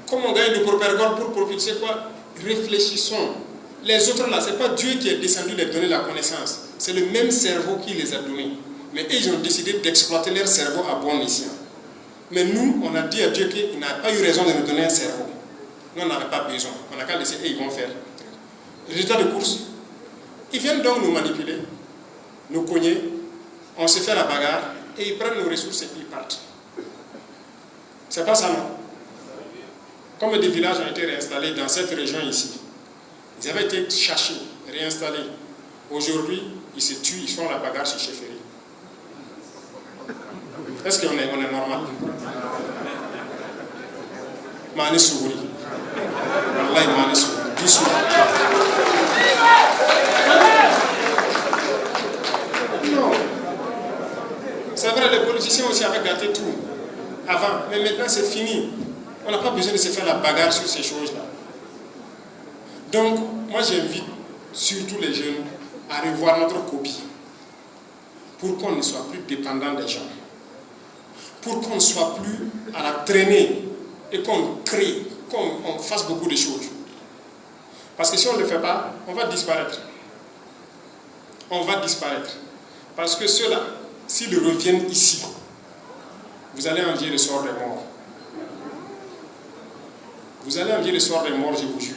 S1: comment on gagne du propergol pour propulser quoi? Réfléchissons. Les autres là, ce n'est pas Dieu qui est descendu les donner la connaissance. C'est le même cerveau qui les a donnés. Mais ils ont décidé d'exploiter leur cerveau à bon escient. Mais nous, on a dit à Dieu qu'il n'a pas eu raison de nous donner un cerveau. Nous, on n'en a pas besoin. On n'a qu'à laisser et ils vont faire. Résultat de course, ils viennent donc nous manipuler, nous cogner, on se fait la bagarre et ils prennent nos ressources et puis ils partent. C'est pas ça, non? Comme des villages ont été réinstallés dans cette région ici, ils avaient été cherchés, réinstallés. Aujourd'hui, ils se tuent, ils font la bagarre chez Chefferie. Est-ce qu'on est normal? Mani Sougouri. Wallahi Mani Sougouri. Doucement. Non. C'est vrai, les politiciens aussi avaient gâté tout avant, mais maintenant c'est fini. On n'a pas besoin de se faire la bagarre sur ces choses-là. Donc, moi j'invite surtout les jeunes à revoir notre copie pour qu'on ne soit plus dépendant des gens, pour qu'on ne soit plus à la traînée et qu'on crée, qu'on fasse beaucoup de choses. Parce que si on ne le fait pas, on va disparaître. On va disparaître. Parce que ceux-là, s'ils reviennent ici, vous allez envier le sort des morts. Vous allez envier le sort des morts, je vous jure.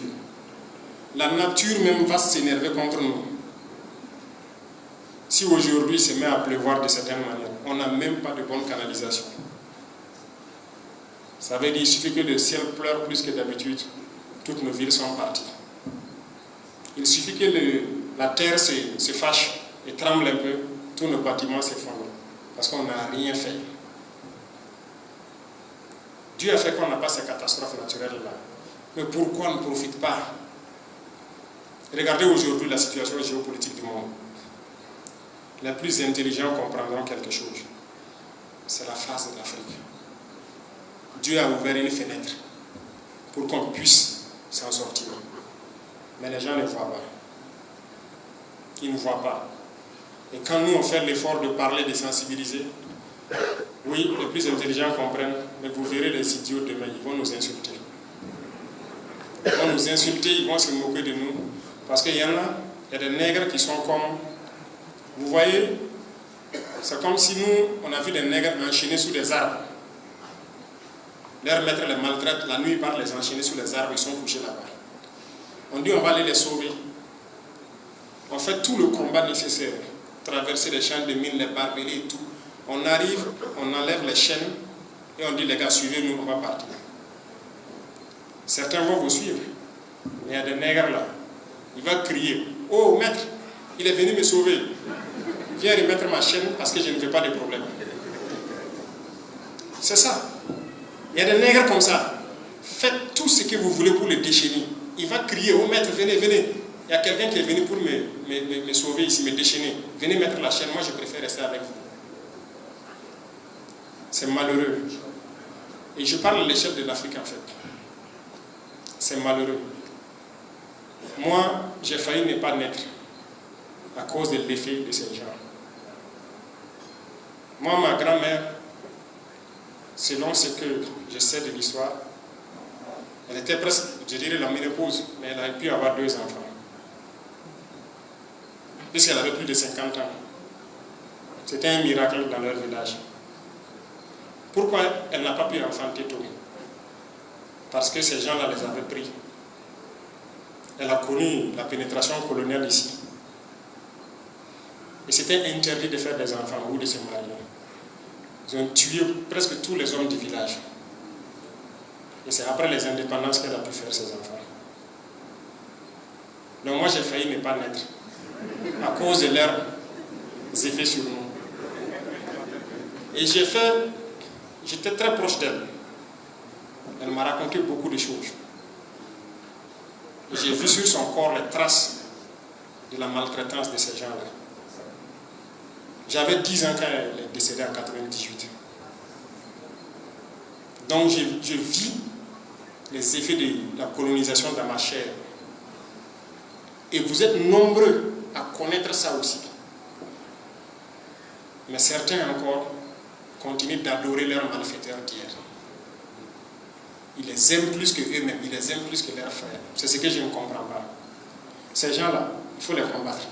S1: La nature même va s'énerver contre nous. Si aujourd'hui il se met à pleuvoir de certaines manières, on n'a même pas de bonne canalisation. Ça veut dire qu'il suffit que le ciel pleure plus que d'habitude, toutes nos villes sont parties. Il suffit que la terre se fâche et tremble un peu, tous nos bâtiments s'effondrent. Parce qu'on n'a rien fait. Dieu a fait qu'on n'a pas ces catastrophes naturelles-là. Mais pourquoi on ne profite pas? Regardez aujourd'hui la situation géopolitique du monde. Les plus intelligents comprendront quelque chose. C'est la face de l'Afrique. Dieu a ouvert une fenêtre pour qu'on puisse s'en sortir. Mais les gens ne voient pas. Ils ne voient pas. Et quand nous on fait l'effort de parler, de sensibiliser, oui, les plus intelligents comprennent, mais vous verrez les idiots demain, ils vont nous insulter. Ils vont nous insulter, ils vont se moquer de nous. Parce qu'il y en a, il y a des nègres qui sont comme... Vous voyez, c'est comme si nous, on a vu des nègres enchaînés sous des arbres. Leurs maîtres les maltraitent, la nuit ils partent les enchaîner sous les arbres, ils sont couchés là-bas. On dit on va aller les sauver. On fait tout le combat nécessaire. Traverser les champs de mines, les barbelés et tout. On arrive, on enlève les chaînes et on dit les gars suivez-nous, on va partir. Certains vont vous suivre. Mais il y a des nègres là. Il va crier, oh maître, il est venu me sauver. Viens remettre ma chaîne parce que je ne veux pas de problème. C'est ça. Il y a des nègres comme ça. Faites tout ce que vous voulez pour le déchaîner. Il va crier, oh maître, venez, venez. Il y a quelqu'un qui est venu pour me sauver ici, me déchaîner. Venez mettre la chaîne, moi je préfère rester avec vous. C'est malheureux. Et je parle à l'échelle de l'Afrique en fait. C'est malheureux. Moi, j'ai failli ne pas naître à cause de l'effet de ces gens. Moi, ma grand-mère, selon ce que je sais de l'histoire, Elle était presque, je dirais, la ménopause, mais elle a pu avoir 2 enfants. Puisqu'elle avait plus de 50 ans. C'était un miracle dans leur village. Pourquoi elle n'a pas pu enfanter tôt? Parce que ces gens-là les avaient pris. Elle a connu la pénétration coloniale ici. Et c'était interdit de faire des enfants ou de se marier. Ils ont tué presque tous les hommes du village. Et c'est après les indépendances qu'elle a pu faire ses enfants. Donc moi j'ai failli ne pas naître à cause de leurs effets sur nous. Et j'étais très proche d'elle. Elle m'a raconté beaucoup de choses. Et j'ai vu sur son corps les traces de la maltraitance de ces gens-là. J'avais 10 ans quand elle est décédée en 98. Donc je vis les effets de la colonisation dans ma chair. Et vous êtes nombreux à connaître ça aussi. Mais certains encore continuent d'adorer leurs malfaiteurs d'hier. Ils les aiment plus que eux-mêmes, ils les aiment plus que leurs frères. C'est ce que je ne comprends pas. Ces gens-là, il faut les combattre.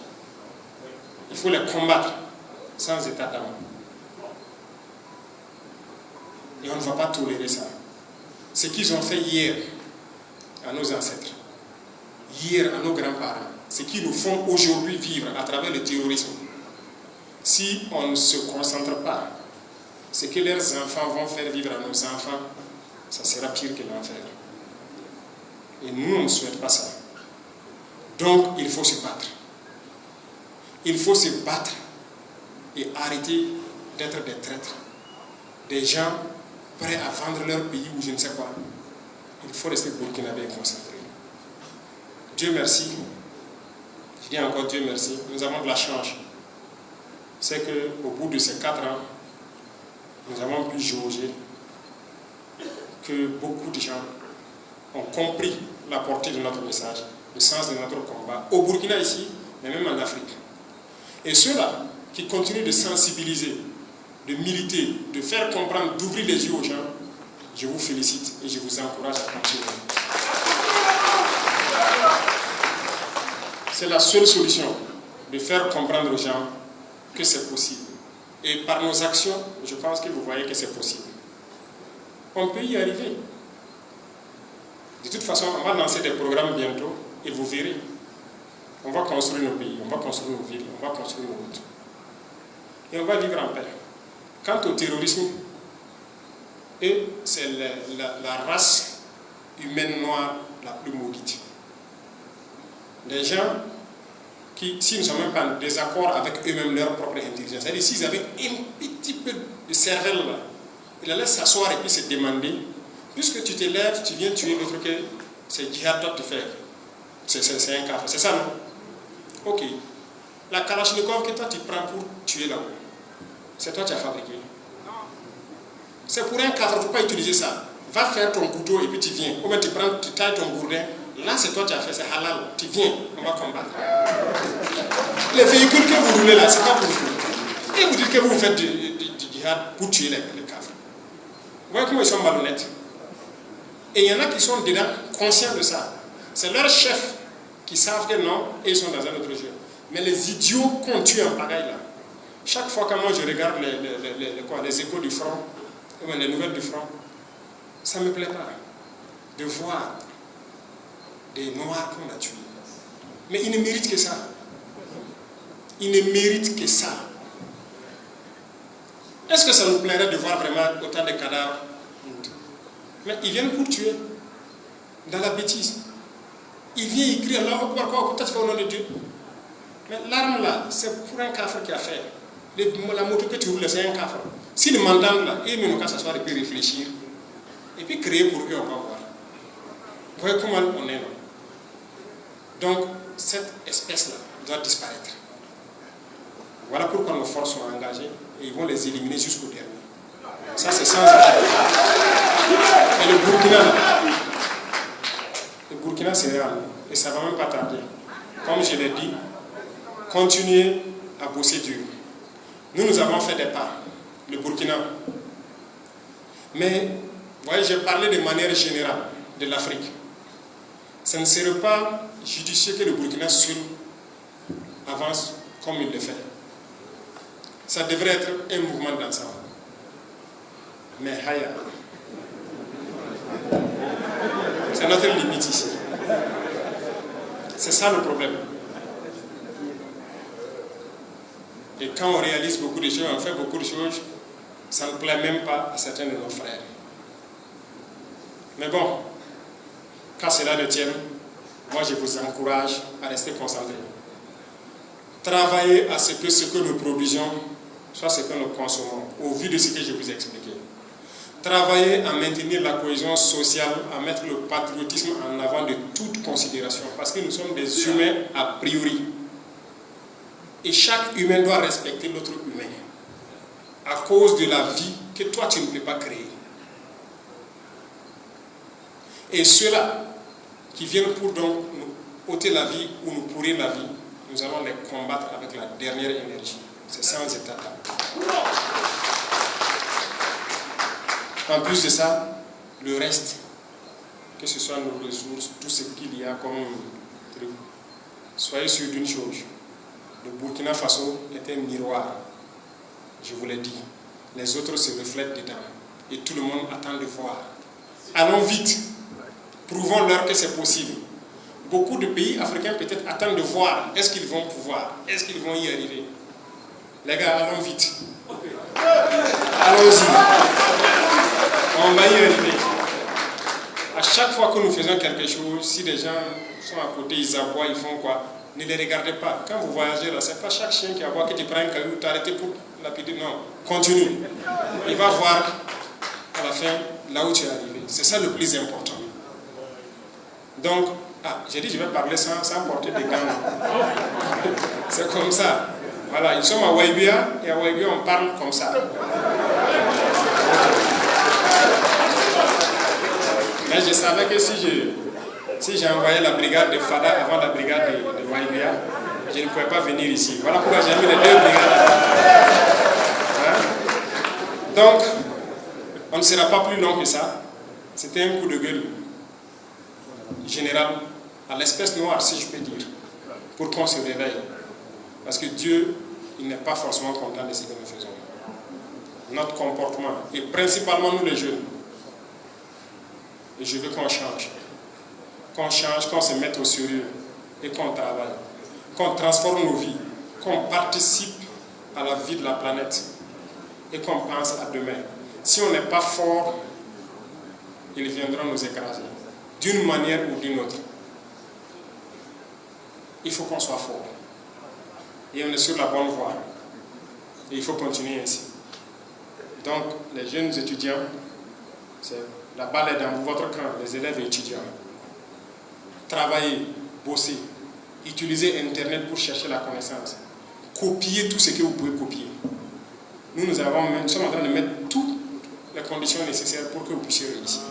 S1: Il faut les combattre sans état d'âme. Et on ne va pas tolérer ça. Ce qu'ils ont fait hier à nos ancêtres, hier à nos grands-parents, ce qu'ils nous font aujourd'hui vivre à travers le terrorisme, si on ne se concentre pas, ce que leurs enfants vont faire vivre à nos enfants, ça sera pire que l'enfer. Et nous, on ne souhaite pas ça. Donc, il faut se battre. Il faut se battre et arrêter d'être des traîtres. Des gens prêts à vendre leur pays ou je ne sais quoi. Il faut rester burkinabé et concentré. Dieu merci. Je dis encore Dieu merci. Nous avons de la chance. C'est qu'au bout de ces 4 ans, nous avons pu jauger que beaucoup de gens ont compris la portée de notre message, le sens de notre combat, au Burkina ici, mais même en Afrique. Et ceux-là qui continuent de sensibiliser, de militer, de faire comprendre, d'ouvrir les yeux aux gens, je vous félicite et je vous encourage à continuer. C'est la seule solution, de faire comprendre aux gens que c'est possible. Et par nos actions, je pense que vous voyez que c'est possible. On peut y arriver. De toute façon, on va lancer des programmes bientôt et vous verrez. On va construire nos pays, on va construire nos villes, on va construire nos routes. Et on va vivre en paix. Quant au terrorisme, c'est la race humaine noire la plus maudite. Des gens qui, s'ils ne sont même pas en désaccord avec eux-mêmes, leur propre intelligence, c'est-à-dire s'ils avaient un petit peu de cervelle là, ils la laissent s'asseoir et puis se demander, puisque tu te lèves, tu viens tuer l'autre, que c'est djihad toi de faire. C'est un cas, c'est ça non? Ok. La Kalachnikov que toi tu prends pour tuer là-haut, c'est toi qui as fabriqué. C'est pour un cadre, il ne faut pas utiliser ça. Va faire ton couteau et puis tu viens. Ou bien tu prends, tu tailles ton gourdin. Là, c'est toi qui as fait, c'est halal. Tu viens, on va combattre. Les véhicules que vous roulez là, c'est pas pour vous. Et vous dites que vous faites du djihad pour tuer les cadres. Vous voyez comment ils sont malhonnêtes. Et il y en a qui sont dedans conscients de ça. C'est leurs chefs qui savent que non, et ils sont dans un autre jeu. Mais les idiots qu'on tue en pagaille là, chaque fois que moi je regarde les échos du front, les nouvelles du front, ça ne me plaît pas de voir des noirs qu'on a tués. Mais ils ne méritent que ça. Ils ne méritent que ça. Est-ce que ça nous plairait de voir vraiment autant de cadavres? Mais ils viennent pour tuer. Dans la bêtise. Ils viennent écrire là, pourquoi tu fais au nom de Dieu? Mais l'arme là, c'est pour un cafre qui a fait. La moto que tu roules, c'est un cafre. Si le mandant là, ils n'ont qu'à s'asseoir et puis réfléchir. Et puis créer pour eux, on va voir. Vous voyez comment on est là. Donc, cette espèce-là doit disparaître. Voilà pourquoi nos forces sont engagées et ils vont les éliminer jusqu'au dernier. Ça, c'est sans arrêt. Et le Burkina, c'est réel. Et ça ne va même pas tarder. Comme je l'ai dit, continuez à bosser dur. Nous avons fait des pas. Le Burkina. Mais, vous voyez, j'ai parlé de manière générale de l'Afrique. Ce ne serait pas judicieux que le Burkina seul avance comme il le fait. Ça devrait être un mouvement d'ensemble. Mais Haya, c'est notre limite ici. C'est ça le problème. Et quand on réalise beaucoup de choses, on fait beaucoup de choses, ça ne plaît même pas à certains de nos frères. Mais bon, quand cela ne tient, moi je vous encourage à rester concentrés. Travaillez à ce que nous produisons soit ce que nous consommons, au vu de ce que je vous ai expliqué. Travaillez à maintenir la cohésion sociale, à mettre le patriotisme en avant de toute considération, parce que nous sommes des humains a priori. Et chaque humain doit respecter l'autre humain, à cause de la vie que toi tu ne peux pas créer. Et ceux-là qui viennent pour donc nous ôter la vie ou nous pourrir la vie, nous allons les combattre avec la dernière énergie. C'est sans état d'âme. En plus de ça, le reste, que ce soit nos ressources, tout ce qu'il y a comme truc, soyez sûrs d'une chose. Le Burkina Faso est un miroir. Je vous l'ai dit. Les autres se reflètent dedans. Et tout le monde attend de voir. Allons vite. Prouvons-leur que c'est possible. Beaucoup de pays africains peut-être attendent de voir. Est-ce qu'ils vont pouvoir? Est-ce qu'ils vont y arriver? Les gars, allons vite. Allons-y. On va y arriver. À chaque fois que nous faisons quelque chose, si des gens sont à côté, ils aboient, ils font quoi? Ne les regardez pas. Quand vous voyagez là, ce n'est pas chaque chien qui aboie que tu prends un caillou, t'arrêter pour lapider. Non, continue. Il va voir à la fin là où tu es arrivé. C'est ça le plus important. Donc, j'ai dit je vais parler sans porter des gants. C'est comme ça. Voilà, ils sont à Waibia et à Waibia on parle comme ça. Mais je savais que si j'ai envoyé la brigade de Fada avant la brigade de Waibia, je ne pouvais pas venir ici. Voilà pourquoi j'ai mis les deux brigades. Hein? Donc, on ne sera pas plus long que ça. C'était un coup de gueule général à l'espèce noire, si je peux dire, pour qu'on se réveille. Parce que Dieu, il n'est pas forcément content de ce que nous faisons. Notre comportement, et principalement nous les jeunes. Et je veux qu'on change. Qu'on change, qu'on se mette au sérieux et qu'on travaille. Qu'on transforme nos vies. Qu'on participe à la vie de la planète. Et qu'on pense à demain. Si on n'est pas fort, ils viendront nous écraser. D'une manière ou d'une autre. Il faut qu'on soit fort. Et on est sur la bonne voie. Et il faut continuer ainsi. Donc, les jeunes étudiants, la balle est dans votre camp, les élèves et étudiants. Travaillez, bossez, utilisez Internet pour chercher la connaissance. Copiez tout ce que vous pouvez copier. Nous sommes en train de mettre toutes les conditions nécessaires pour que vous puissiez réussir.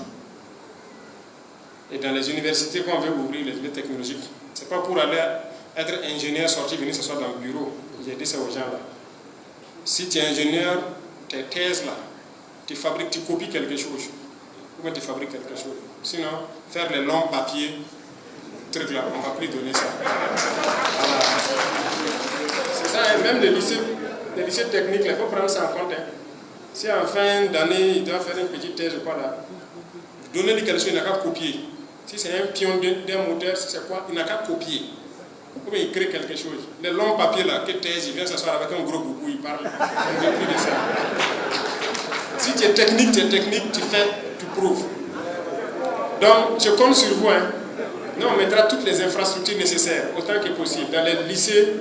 S1: Et dans les universités, quand on veut ouvrir les technologiques, ce n'est pas pour aller être ingénieur, sortir, venir s'asseoir dans le bureau. J'ai dit ça aux gens là. Si tu es ingénieur, tes thèses là, tu fabriques, tu copies quelque chose. Ou bien tu fabriques quelque chose. Sinon, faire les longs papiers, trucs là, on ne va plus donner ça. Voilà. C'est ça, et même les lycées techniques, il faut prendre ça en compte. Hein. Si en fin d'année, il doit faire une petite thèse ou quoi là, donnez-lui quelque chose, il n'a qu'à copier. Si c'est un pion d'un moteur, c'est quoi? Il n'a qu'à copier. Ou bien il crée quelque chose. Les longs papiers là, que thèse, il vient s'asseoir avec un gros boubou, il parle. On ne veut plus de ça. Si tu es technique, tu fais, tu prouves. Donc, je compte sur vous. Hein. Nous, on mettra toutes les infrastructures nécessaires, autant que possible, dans les lycées,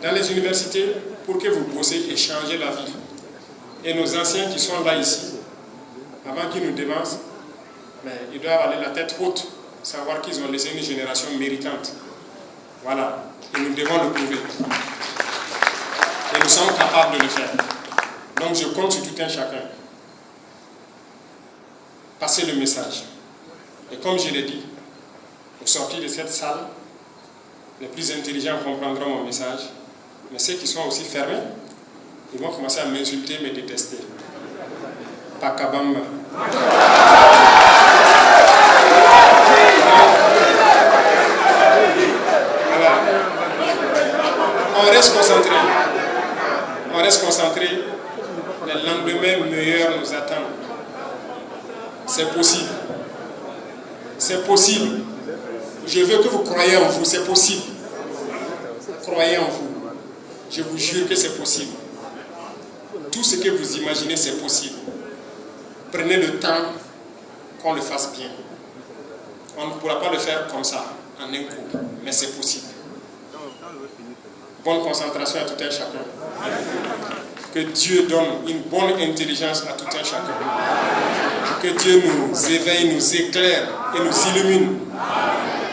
S1: dans les universités, pour que vous bossez et changez la vie. Et nos anciens qui sont là ici, avant qu'ils nous dévancent, mais ils doivent aller la tête haute, savoir qu'ils ont laissé une génération méritante. Voilà, et nous devons le prouver. Et nous sommes capables de le faire. Donc je compte sur tout un chacun. Passez le message. Et comme je l'ai dit, au sortir de cette salle, les plus intelligents comprendront mon message, mais ceux qui sont aussi fermés, ils vont commencer à m'insulter, me détester. Pakabamba. C'est possible. C'est possible. Je veux que vous croyiez en vous, c'est possible. Croyez en vous. Je vous jure que c'est possible. Tout ce que vous imaginez, c'est possible. Prenez le temps qu'on le fasse bien. On ne pourra pas le faire comme ça, en un coup, mais c'est possible. Bonne concentration à tout un chacun. Que Dieu donne une bonne intelligence à tout un chacun. Que Dieu nous éveille, nous éclaire et nous illumine.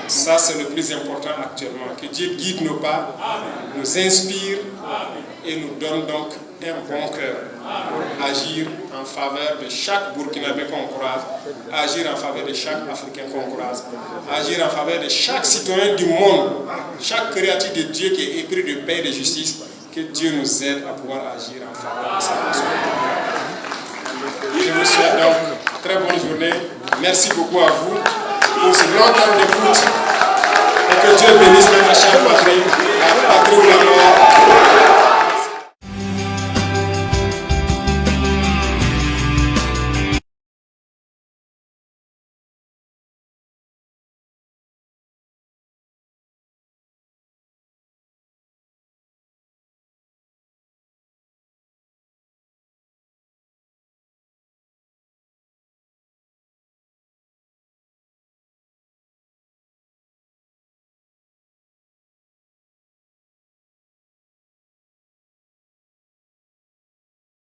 S1: Ça, c'est le plus important actuellement. Que Dieu guide nos pas, nous inspire et nous donne donc un bon cœur pour agir en faveur de chaque Burkinabé qu'on croise, agir en faveur de chaque Africain qu'on croise, agir en faveur de chaque citoyen du monde, chaque créature de Dieu qui est épris de paix et de justice. Que Dieu nous aide à pouvoir agir en faveur de sa personne. Je vous souhaite donc une très bonne journée. Merci beaucoup à vous pour ce long temps d'écoute. Et que Dieu bénisse notre chère patrie, la patrie ou la mort.